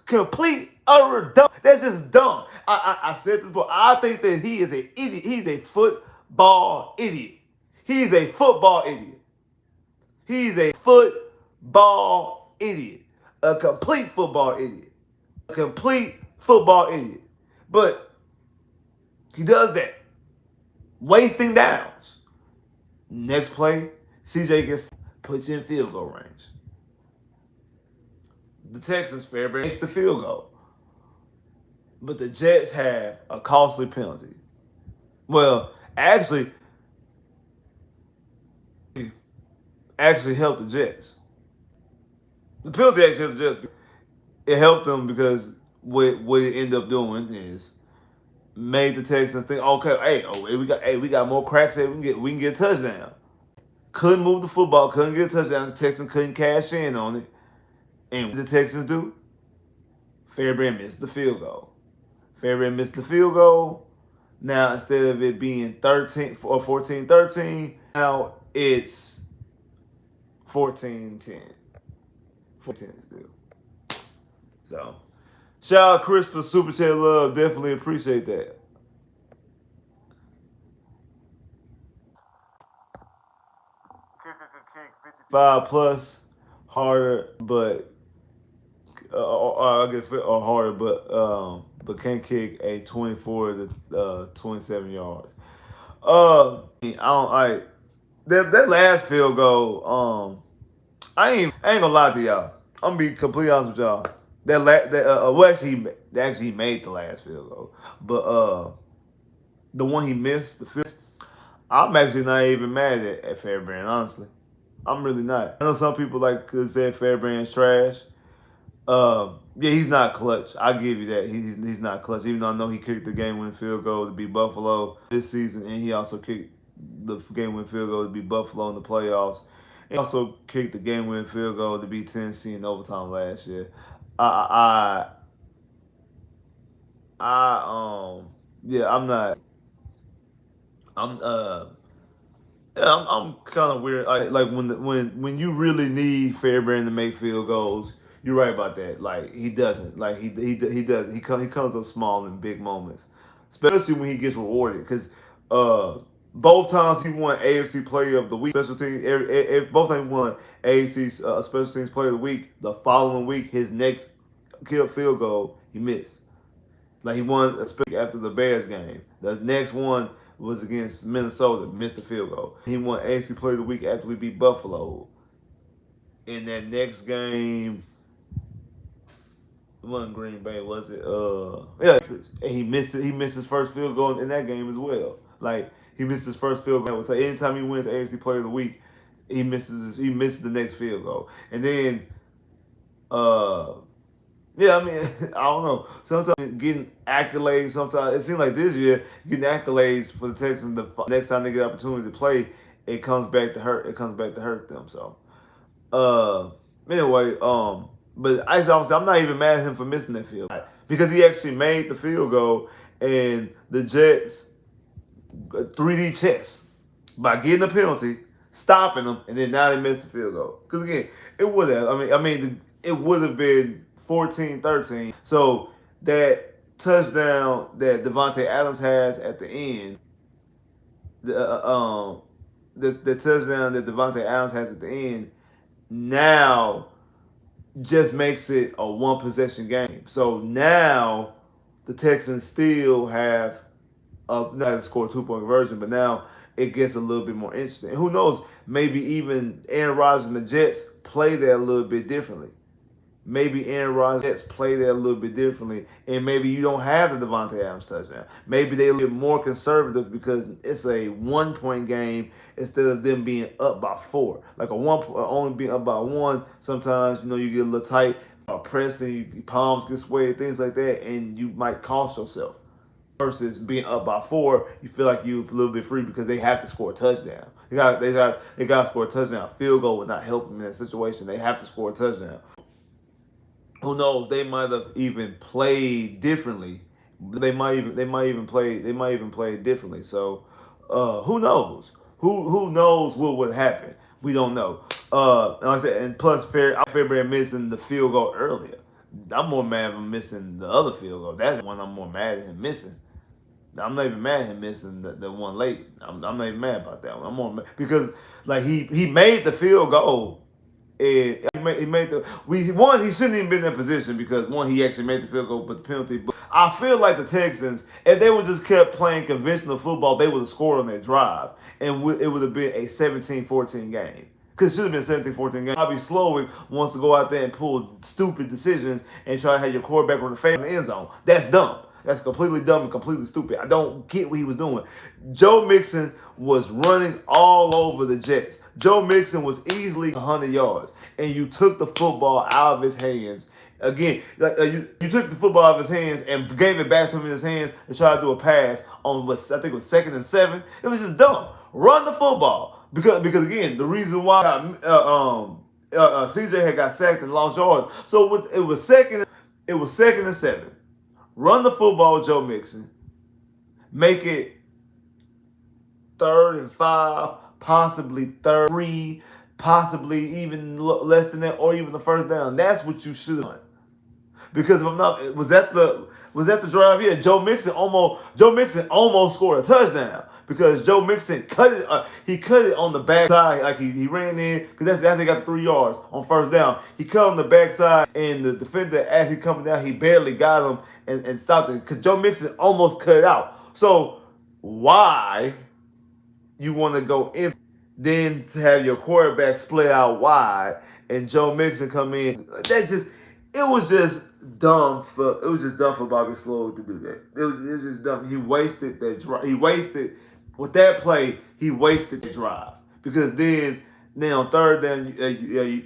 Complete, utter dumb. That's just dumb. I said this before. I think that he is an idiot. He's a football idiot. He's a football idiot. He's a football idiot. A complete football idiot. A complete football idiot. But he does that. Wasting downs. Next play, CJ gets put you in field goal range. The Texans, Fairbairn makes the field goal. But the Jets have a costly penalty. Well, actually helped the Jets. The penalty actually helped the Jets. It helped them because what it ended up doing is made the Texans think, okay, we got more cracks that we can get a touchdown. Couldn't move the football, couldn't get a touchdown. The Texans couldn't cash in on it. And what did the Texans do? Fairbairn missed the field goal. Fairbairn missed the field goal. Now, instead of it being 14-13, now it's 14-10. 14 still. So, shout out Chris for Super Chat love. Definitely appreciate that. Kick 55 plus, harder, but I guess harder, but can't kick a 24 to 27 yards. That last field goal. I ain't gonna lie to y'all. I'm gonna be completely honest with y'all. Actually he made the last field goal, but the one he missed, the fifth. I'm actually not even mad at Fairbairn, honestly. I'm really not. I know some people could say Fairbairn's trash. Yeah, he's not clutch. I give you that. He's not clutch. Even though I know he kicked the game-winning field goal to beat Buffalo this season, and he also kicked the game-winning field goal to beat Buffalo in the playoffs. He also kicked the game-winning field goal to beat Tennessee in overtime last year. Yeah, I'm not. I'm kind of weird. Like when you really need Fairbairn to make field goals, you're right about that. Like he doesn't. Like he does. He comes up small in big moments, especially when he gets rewarded. Because both times he won AFC Player of the Week, special team. Both times he won AFC Special Teams Player of the Week. The following week, his next field goal he missed. Like he won after the Bears game. The next one was against Minnesota, missed the field goal. He won AFC Player of the Week after we beat Buffalo. In that next game, it wasn't Green Bay, was it? Yeah, and he missed it. He missed his first field goal in that game as well. Like he missed his first field goal. So anytime he wins the AFC Player of the Week, he misses the next field goal. And then, yeah, I mean, I don't know. Sometimes getting accolades. Sometimes it seems like this year getting accolades for the Texans. The next time they get an opportunity to play, it comes back to hurt. It comes back to hurt them. So, anyway, but honestly, I'm not even mad at him for missing that field because he actually made the field goal, and the Jets 3D chess by getting a penalty, stopping them, and then now they missed the field goal. Because again, it would have. It would have been 14-13. So that touchdown that Devontae Adams has at the end, the touchdown that Devontae Adams has at the end, now just makes it a one possession game. So now the Texans still have not score a 2-point conversion, but now it gets a little bit more interesting. And who knows? Maybe even Aaron Rodgers and the Jets play that a little bit differently. Maybe Aaron Rodgers play that a little bit differently, and maybe you don't have the Devontae Adams touchdown. Maybe they're a little more conservative because it's a 1-point game instead of them being up by 4. Like only being up by 1, sometimes you get a little tight. pressing, your palms get sweaty, things like that, and you might cost yourself. Versus being up by 4, you feel like you're a little bit free because they have to score a touchdown. They got to score a touchdown. Field goal would not help them in that situation. They have to score a touchdown. Who knows? They might have even played differently. They might even play differently. So who knows? Who knows what would happen? We don't know. Like I said, and plus February missing the field goal earlier. I'm more mad at him missing the other field goal. That's the one I'm more mad at him missing. I'm not even mad at him missing the one late. I'm not even mad about that one. I'm more mad because like he made the field goal. And he made the he shouldn't even been in that position because one, he actually made the field goal, but the penalty. But I feel like the Texans, if they would just kept playing conventional football, they would have scored on that drive, and it would have been a 17-14 game. Because it should have been 17-14 game. Bobby Slowick wants to go out there and pull stupid decisions and try to have your quarterback run the fade in the end zone. That's dumb. That's completely dumb and completely stupid. I don't get what he was doing. Joe Mixon was running all over the Jets. Joe Mixon was easily 100 yards, and you took the football out of his hands. Again, you took the football out of his hands and gave it back to him in his hands to try to do a pass on what I think it was 2nd and 7. It was just dumb. Run the football because again, the reason why CJ had got sacked and lost yards. So it was second and 7. Run the football with Joe Mixon. Make it 3rd and 5, possibly 3, possibly even less than that, or even the first down. That's what you should have done. Because if I'm not, was that the drive? Yeah, Joe Mixon almost scored a touchdown because Joe Mixon cut it. He cut it on the backside, like he ran in because that's he got the 3 yards on first down. He cut on the backside, and the defender, as he coming down, he barely got him and stopped it because Joe Mixon almost cut it out. So why you want to go in then to have your quarterback split out wide and Joe Mixon come in? It was just dumb for Bobby Slowick to do that. It was just dumb. He wasted that drive. With that play, he wasted the drive because then now on 3rd down,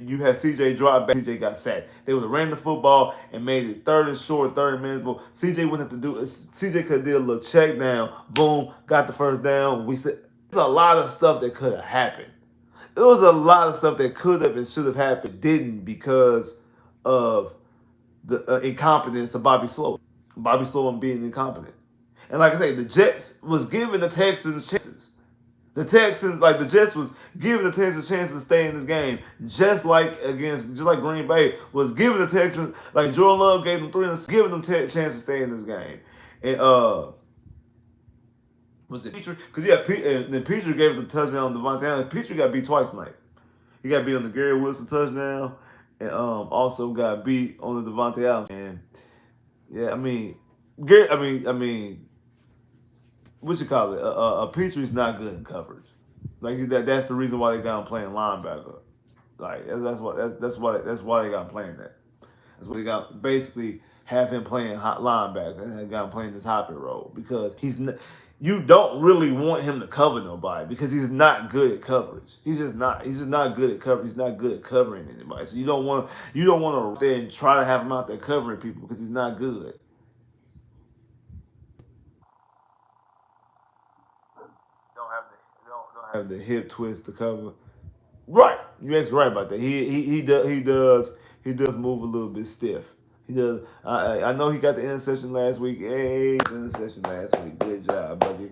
you had CJ drive back. CJ got sacked. They would have ran the football and made it 3rd and short, 3rd and manageable. CJ wouldn't have to do it. CJ could have did a little check down. Boom, got the first down. There's a lot of stuff that could have happened. There was a lot of stuff that could have and should have happened. Didn't because of the incompetence of Bobby Slowick. Bobby Slowick being incompetent. And like I say, the Jets was giving the Texans chances. The Jets was giving the Texans a chance to stay in this game, just like Green Bay was giving the Texans, like Jordan Love gave them 3 and giving them a chance to stay in this game. And was it Petrie? Because then Petrie gave the touchdown to Devontae Allen. Petrie got beat twice tonight. He got beat on the Gary Wilson touchdown, and also got beat on the Devontae Allen. And yeah, what you call it? Petrie's not good in coverage. Like that's the reason why they got him playing linebacker. Like that's why they got him playing that. That's why they got basically have him playing hot linebacker and they got him playing this hopping role because you don't really want him to cover nobody because he's not good at coverage. He's just not good at coverage. He's not good at covering anybody. So you don't want to then try to have him out there covering people because he's not good. Don't have the hip twist to cover. Right, you actually right about that. He does move a little bit stiff. He does. I know he got the interception last week. Hey, interception last week. Good job, buddy.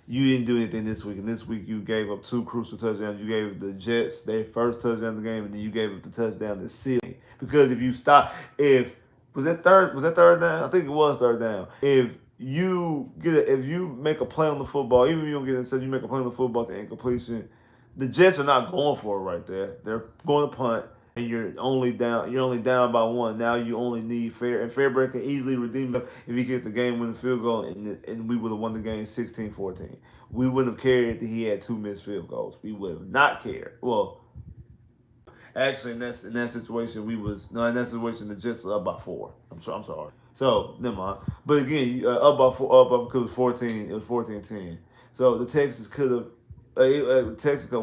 You didn't do anything this week, and this week you gave up 2 crucial touchdowns. You gave the Jets their first touchdown of the game, and then you gave up the touchdown to seal. Because if you stop, was that third down? I think it was 3rd down. If you make a play on the football, even if you don't get it said you make a play on the football to incompletion, the Jets are not going for it right there. They're going to punt, and you're only down by 1. Now you only need Fair, and Fairbrand can easily redeem it if he gets the game-winning field goal, and we would have won the game 16-14. We wouldn't have cared that he had 2 missed field goals. We would have not cared. Well, actually, in that situation, the Jets were up by 4. I'm sorry. So never mind. But again, up by 4, because it was 14. It was 14-10. So the Texans could have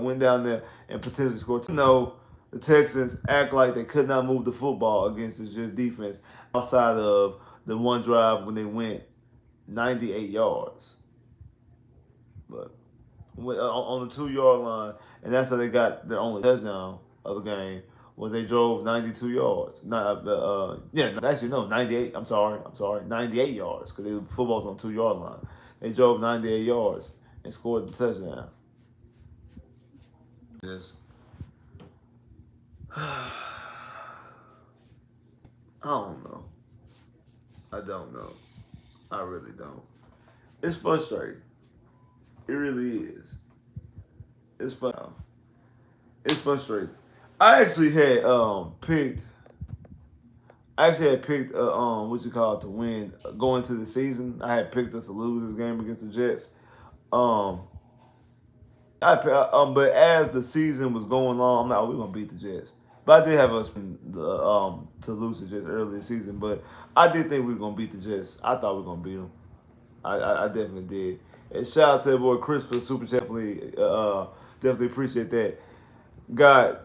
went down there and potentially scored. No, the Texans act like they could not move the football against the Jets defense outside of the one drive when they went 98 yards. But on the 2 yard line, and that's how they got their only touchdown of the game. Was they drove 92 yards? Not yeah, actually no, 98. I'm sorry, 98 yards because the football's on 2 yard line. They drove 98 yards and scored the touchdown. Yes. I don't know. I don't know. I really don't. It's frustrating. It really is. It's fun. It's frustrating. I actually had picked. I actually had picked what you call it to win going to the season. I had picked us to lose this game against the Jets. Um, but as the season was going on, I'm like, oh, we're gonna beat the Jets. But I did have us to lose the Jets early this season. But I did think we were gonna beat the Jets. I thought we were gonna beat them. I definitely did. And shout out to that boy Chris for the super chat. Definitely appreciate that. God,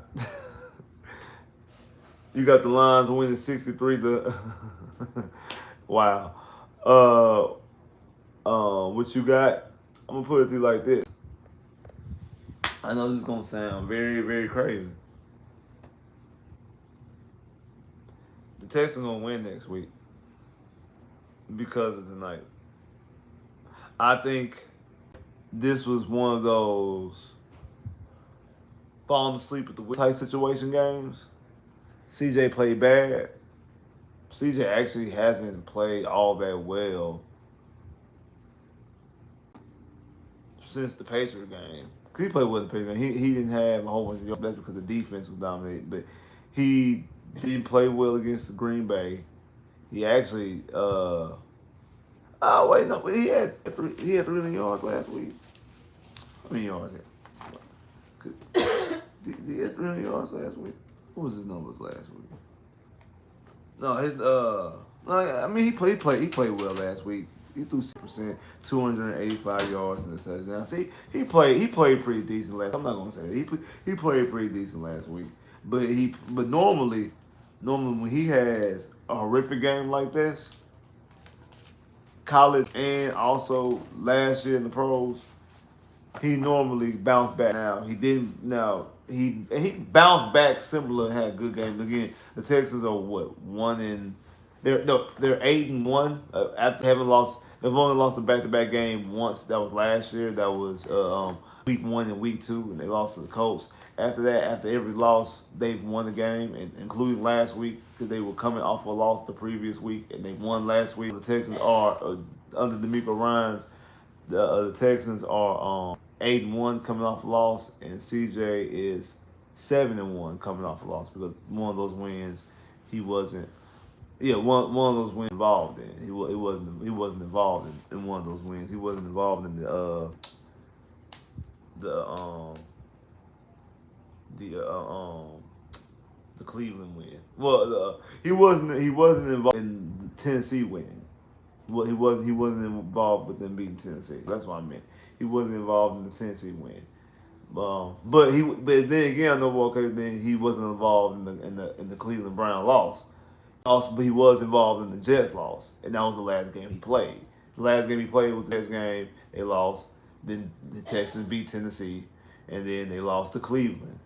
you got the Lions winning 63 to wow. What you got? I'm gonna put it to you like this. I know this is gonna sound very, very crazy. The Texans gonna win next week because of tonight. I think this was one of those falling asleep at the wheel type situation games. CJ played bad. CJ actually hasn't played all that well since the Patriots game. He played well in the Patriots game. He didn't have a whole bunch of yards. That's because the defense was dominated. But he didn't play well against the Green Bay. He actually oh wait, no, he had 300 yards last week. How many yards? Did he have 300 yards last week? What was his numbers last week? No, I mean he played well last week. He threw 6%, 285 yards in the touchdown. See, he played pretty decent last. I'm not gonna say that. He played pretty decent last week. But normally when he has a horrific game like this, college and also last year in the pros, he normally bounced back. Now he didn't. Now he bounced back similar and had a good game. Again, the Texans are what they're 8-1 after having lost. They've only lost a back-to-back game once. That was last year. That was week 1 and week 2, and they lost to the Colts. After that, after every loss, they've won the game, including last week because they were coming off a loss the previous week, and they won last week. The Texans are under DeMeco Ryans. The Texans are 8-1 coming off a loss, and CJ is 7-1 coming off a loss because one of those wins he wasn't. Yeah, one of those wins involved in. He wasn't involved in one of those wins. He wasn't involved in the Cleveland win. Well, he wasn't involved in the Tennessee win. Well, he wasn't involved with them beating Tennessee. That's what I meant. He wasn't involved in the Tennessee win. But then again, I know then he wasn't involved in the Cleveland Brown loss. Also, but he was involved in the Jets loss, and that was the last game he played. The last game he played was the Jets game. They lost. Then the Texans beat Tennessee, and then they lost to Cleveland,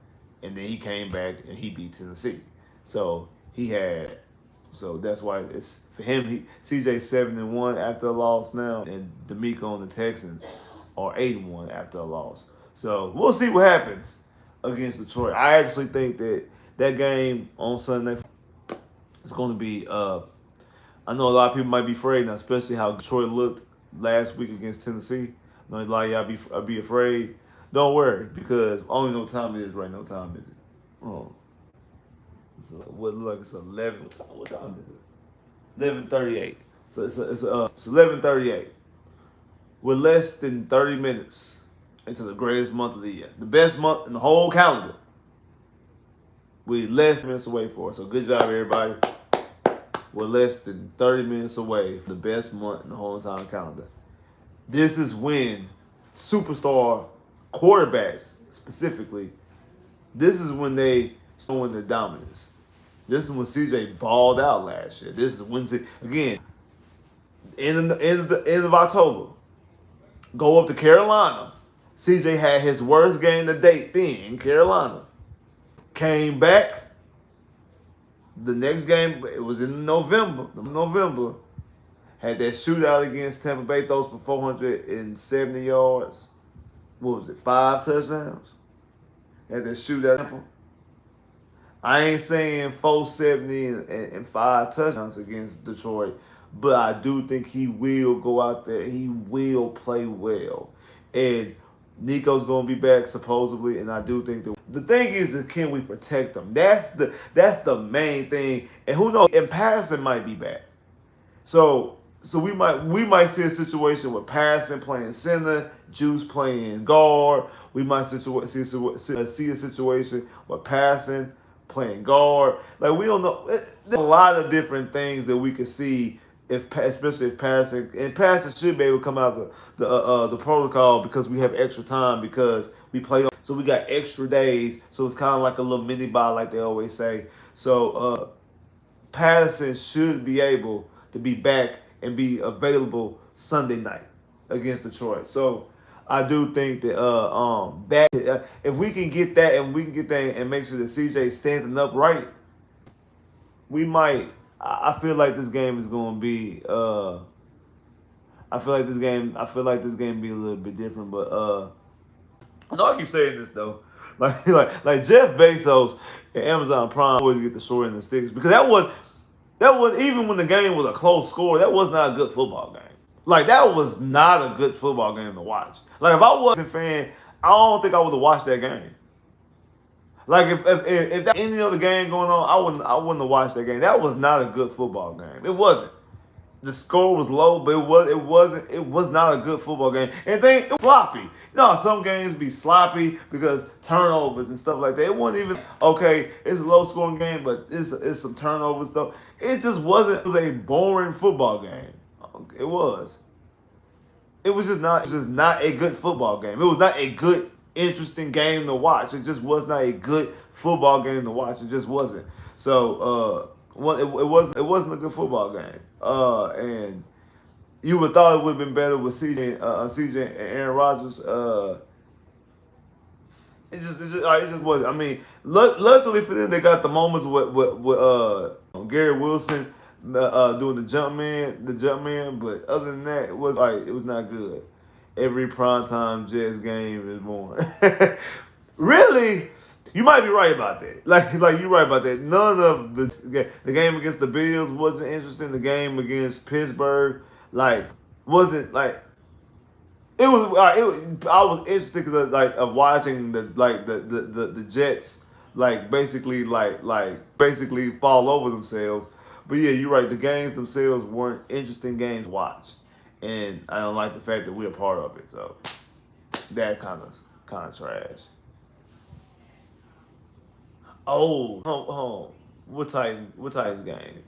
and then he came back and he beat Tennessee. So that's why it's for him. CJ's 7-1 after a loss now, and DeMeco and the Texans are 8-1 after a loss. So we'll see what happens against Detroit. I actually think that game on Sunday is going to be. I know a lot of people might be afraid now, especially how Detroit looked last week against Tennessee. I know a lot of y'all be afraid. Don't worry, because I don't even know what time it is right now. What time is it? Oh, what look like it's 11. What time is it? 11:38. So it's 11:38. We're less than 30 minutes into the greatest month of the year, the best month in the whole calendar. We're less minutes away for it. So good job, everybody. We're less than 30 minutes away from the best month in the whole entire calendar. This is when superstar quarterbacks, specifically, this is when they showing the dominance. This is when CJ balled out last year. This is when, again, end of October, go up to Carolina. CJ had his worst game to date then in Carolina. Came back. The next game, it was in November. Had that shootout against Tampa Bay, throws for 470 yards. What was it, 5 touchdowns? Had that shootout. I ain't saying 470 and 5 touchdowns against Detroit, but I do think he will go out there. He will play well. And Nico's going to be back supposedly, and I do think that the thing is can we protect him? That's the main thing. And who knows? And Patterson might be back. So we might see a situation with Patterson playing center, Juice playing guard. We might see a situation with Patterson playing guard. Like, we don't know. There's a lot of different things that we could see especially if Patterson should be able to come out of the protocol because we have extra time because we play. So we got extra days. So it's kind of like a little mini bye, like they always say. So Patterson should be able to be back and be available Sunday night against Detroit. So I do think that if we can get that and make sure that CJ standing up right, we might. I feel like this game is going to be. I feel like this game be a little bit different. But I know I keep saying this though. Like Jeff Bezos and Amazon Prime always get the short end of the sticks because that was even when the game was a close score. That was not a good football game. Like, that was not a good football game to watch. Like, if I wasn't a fan, I don't think I would have watched that game. Like, if that any other game going on, I wouldn't have watched that game. That was not a good football game. It wasn't. The score was low, but it was not a good football game. And it was sloppy. Some games be sloppy because turnovers and stuff like that. It wasn't even okay. It's a low scoring game, but it's some turnovers though. It just wasn't. It was a boring football game. It was. It was just not a good football game. It was not a good, interesting game to watch. It just was not a good football game to watch. It just wasn't. So it wasn't a good football game. And you would have thought it would have been better with CJ and Aaron Rodgers. It just wasn't. I mean, luckily for them, they got the moments with Gary Wilson doing the jump man. But other than that, it was not good. Every primetime Jets game is boring. Really, you might be right about that. Like you're right about that. None of the game against the Bills wasn't interesting. The game against Pittsburgh wasn't like. It was. I was interested because of watching the Jets basically fall over themselves. But yeah, you're right. The games themselves weren't interesting games to watch, and I don't like the fact that we're a part of it. So that kind of trash. Oh, what Titans game?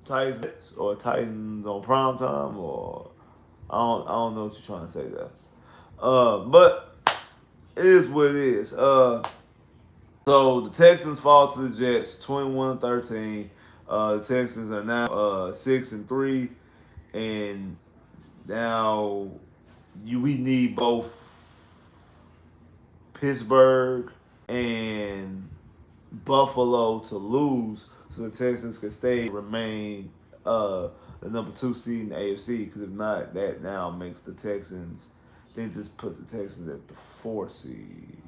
Titans or Titans on prime time or I don't know what you're trying to say there. But it is what it is. So the Texans fall to the Jets 21-13. The Texans are now 6-3, and now we need both Pittsburgh and Buffalo to lose so the Texans can remain the number 2 seed in the AFC. Because if not, that now makes the Texans. I think this puts the Texans at the 4 seed.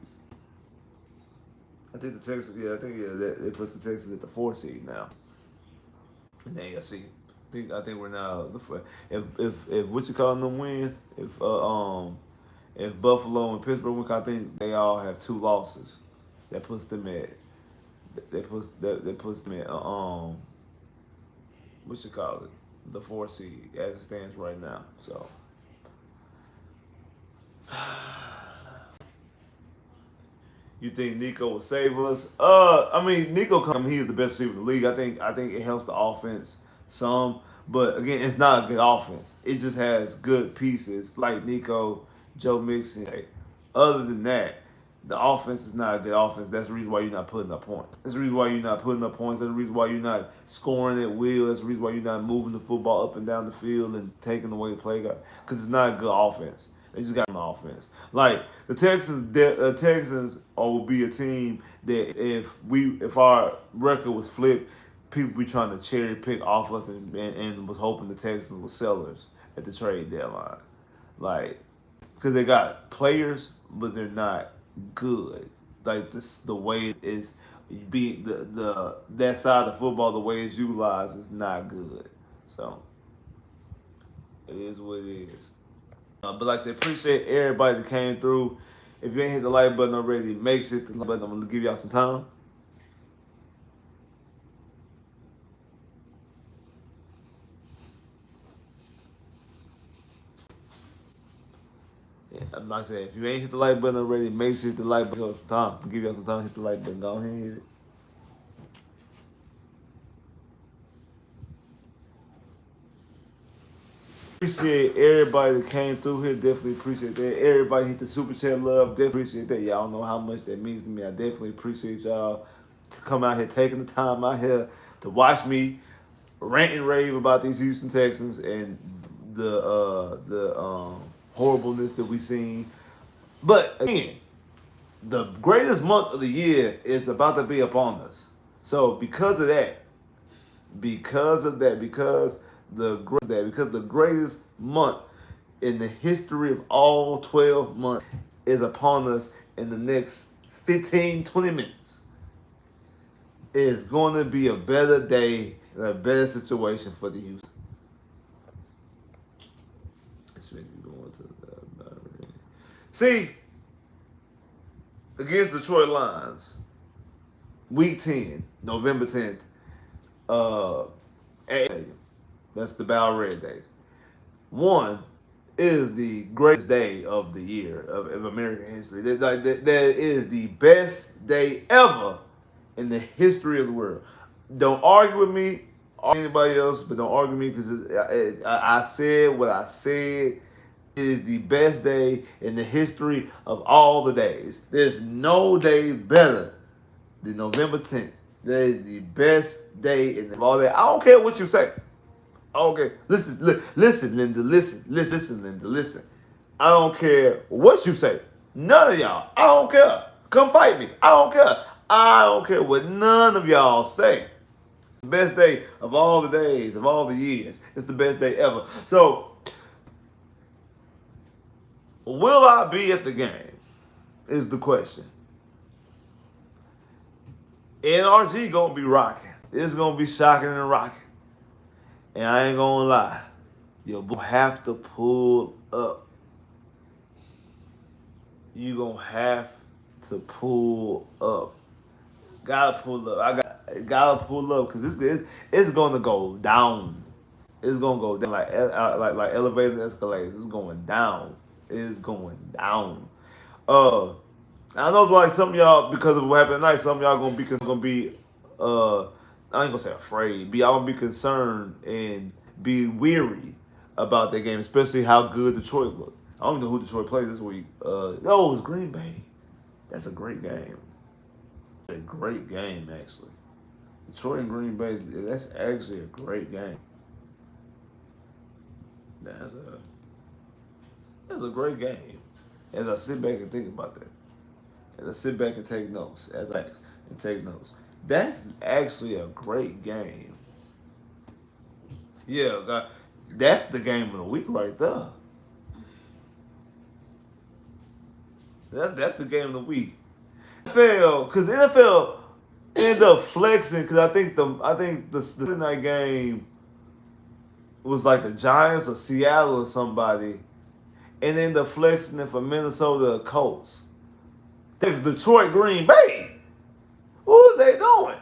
I think the Texans. Yeah, that puts the Texans at the 4 seed now in the AFC. I think we're now if what you call them win, if Buffalo and Pittsburgh win, I think they all have 2 losses. That puts them at what you call it, the 4 seed as it stands right now. So you think Nico will save us? I mean, Nico, he is the best receiver in the league. I think it helps the offense some, but again, it's not a good offense. It just has good pieces like Nico, Joe Mixon. Other than that, The offense is not a good offense. That's the reason why you're not putting up points. That's the reason why you're not putting up points. That's the reason why you're not scoring at will. That's the reason why you're not moving the football up and down the field and taking away the play. Because it's not a good offense. They just got an offense. Like the Texans will be a team that if our record was flipped, people be trying to cherry pick off us and was hoping the Texans were sellers at the trade deadline. Like, because they got players, but they're not good. Like this, the way it is be the that side of football, the way it's utilized is not good. So it is what it is. But like I said, appreciate everybody that came through. If you ain't hit the like button already, make sure to hit the like button. I'm gonna give y'all some time. Like I said, if you ain't hit the like button already, make sure you hit the like button. Some time. I'll give y'all some time to hit the like button. Go ahead and hit it. Appreciate everybody that came through here. Definitely appreciate that. Everybody hit the super chat love. Definitely appreciate that. Y'all know how much that means to me. I definitely appreciate y'all to come out here, taking the time out here to watch me rant and rave about these Houston Texans and the horribleness that we seen. But again, the greatest month of the year is about to be upon us. So because of that, because the greatest month in the history of all 12 months is upon us in the next 15, 20 minutes. It's going to be a better day, a better situation for the Houston. See, against Detroit Lions, Week 10, November 10th, that's the Battle Red Days. One is the greatest day of the year of American history. That is the best day ever in the history of the world. Don't argue with me or anybody else, but don't argue with me because I said what I said. It is the best day in the history of all the days. There's no day better than November 10th. That is the best day in all day. I don't care what you say. Okay, listen, Linda, listen, Linda, listen. I don't care what you say. None of y'all. I don't care. Come fight me. I don't care. I don't care what none of y'all say. It's the best day of all the days, of all the years. It's the best day ever. So, will I be at the game? Is the question. NRG gonna be rocking. It's gonna be shocking and rocking. And I ain't gonna lie, you have to pull up. You gonna have to pull up. Gotta pull up. Gotta pull up because it's gonna go down. It's gonna go down like elevators and escalators. It's going down. It's going down. I know like some of y'all, because of what happened tonight, some of y'all gonna be I ain't gonna say afraid. Y'all gonna be concerned and be weary about that game, especially how good Detroit looked. I don't know who Detroit played this week. It was Green Bay. That's a great game. A great game, actually. Detroit and Green Bay, that's actually a great game. That's a great game. As I sit back and think about that. As I sit back and take notes. That's actually a great game. Yeah, that's the game of the week right there. That's the game of the week. Because NFL ended up flexing because I think the night game was like the Giants or Seattle or somebody, and ended up flexing it for Minnesota Colts. There's Detroit Green Bay. What was they doing?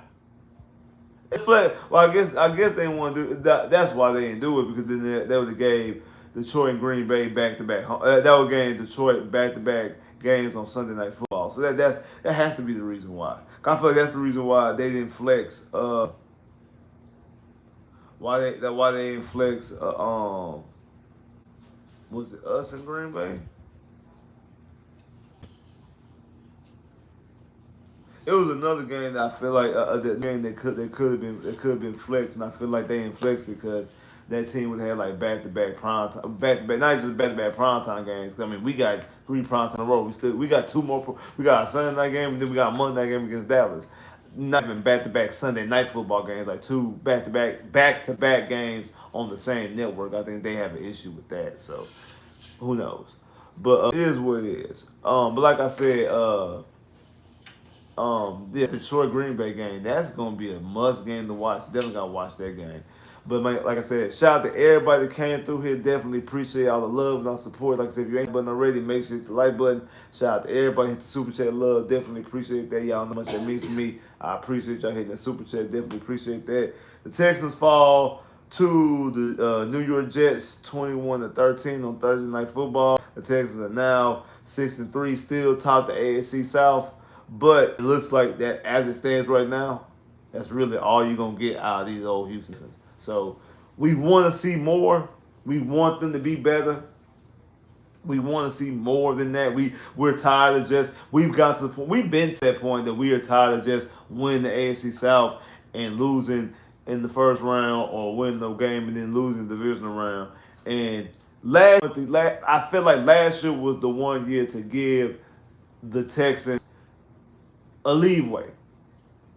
Well, I guess they want to do that. That's why they didn't do it, because then they would have gave Detroit and Green Bay back to back. That would gave Detroit back to back games on Sunday Night Football. So that has to be the reason why. I feel like that's the reason why they didn't flex. Why they didn't flex? Was it us in Green Bay? It was another game that I feel like that game that could have been flexed, and I feel like they didn't flex it because that team would have like back-to-back prime time, back-to-back, not just back-to-back prime time games. I mean, we got 3 prime time in a row. We got 2 more. We got a Sunday night game, and then we got a Monday night game against Dallas. Not even back-to-back Sunday night football games, like 2 back-to-back games on the same network. I think they have an issue with that. So who knows? But it is what it is. But like I said, the Detroit Green Bay game, that's gonna be a must game to watch. Definitely gotta watch that game. But like I said, shout out to everybody that came through here. Definitely appreciate all the love and all the support. Like I said, if you ain't button already, make sure you hit the like button. Shout out to everybody hit the super chat love. Definitely appreciate that. Y'all know how much that means to me. I appreciate y'all hitting the super chat. Definitely appreciate that. The Texans fall to the New York Jets 21-13 on Thursday Night Football. The Texans are now 6-3, still top the AFC South. But it looks like that as it stands right now, that's really all you're going to get out of these old Houstons. So we want to see more. We want them to be better. We want to see more than that. We're tired of just, we've got to the point, we've been to that point that we are tired of just winning the AFC South and losing in the first round or winning the game and then losing the divisional round. And I feel like last year was the one year to give the Texans a leeway.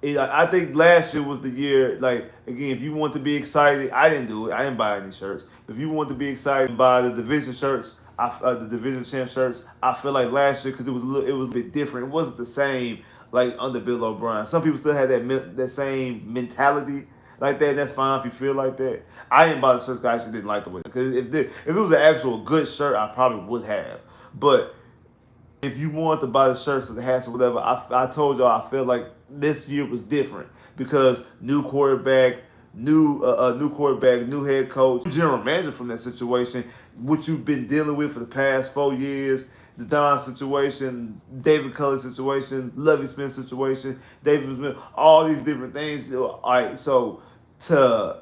I think last year was the year, like, again, if you want to be excited, I didn't do it. I didn't buy any shirts. If you want to be excited, buy the division shirts, the division champ shirts. I feel like last year, because it was a bit different. It wasn't the same, like, under Bill O'Brien. Some people still had that same mentality like that. That's fine if you feel like that. I didn't buy the shirts because I actually didn't like the way. Because if it was an actual good shirt, I probably would have. But if you want to buy the shirts or the hats or whatever, I told y'all I feel like this year was different because new quarterback, new head coach, new general manager from that situation, what you've been dealing with for the past 4 years, the Don situation, David Culley situation, Lovie Smith situation, David Smith, all these different things. All right, so to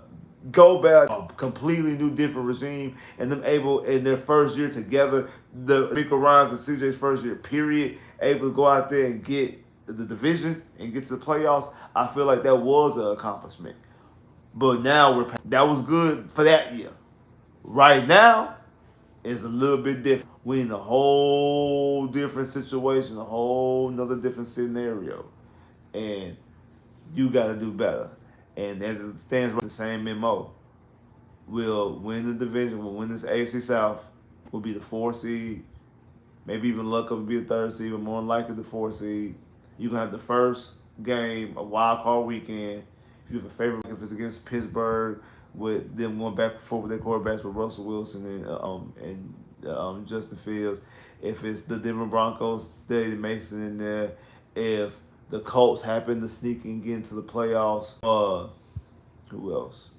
go back a completely new different regime and them able in their first year together, the Rico Ryans and CJ's first year period, able to go out there and get the division and get to the playoffs, I feel like that was an accomplishment. But now that was good for that year. Right now, it's a little bit different. We in a whole different situation, a whole another different scenario. And you got to do better. And as it stands, right, the same MO. We'll win the division. We'll win this AFC South. We'll be the 4th seed. Maybe even luck up to be the 3rd seed, but more than likely the 4th seed. You're going to have the first game, a wild card weekend. If you have a favorite, if it's against Pittsburgh, with them going back and forth with their quarterbacks with Russell Wilson and Justin Fields. If it's the Denver Broncos, Steady Mason in there. If the Colts happen to sneak and get into the playoffs, who else?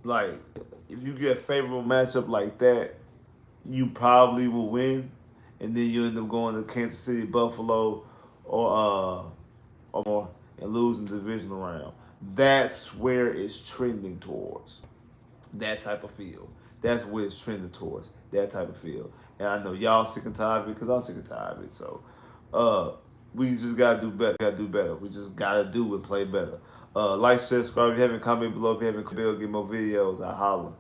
Like, if you get a favorable matchup like that, you probably will win, and then you end up going to Kansas City, Buffalo, or and losing the divisional round. That's where it's trending towards. That type of field. That's where it's trending towards. That type of field. And I know y'all sick and tired of it because I'm sick and tired of it. So, we just gotta do better. Gotta do better. We just gotta do and play better. Like, share, subscribe. If you haven't, comment below. If you haven't, get more videos. I holla.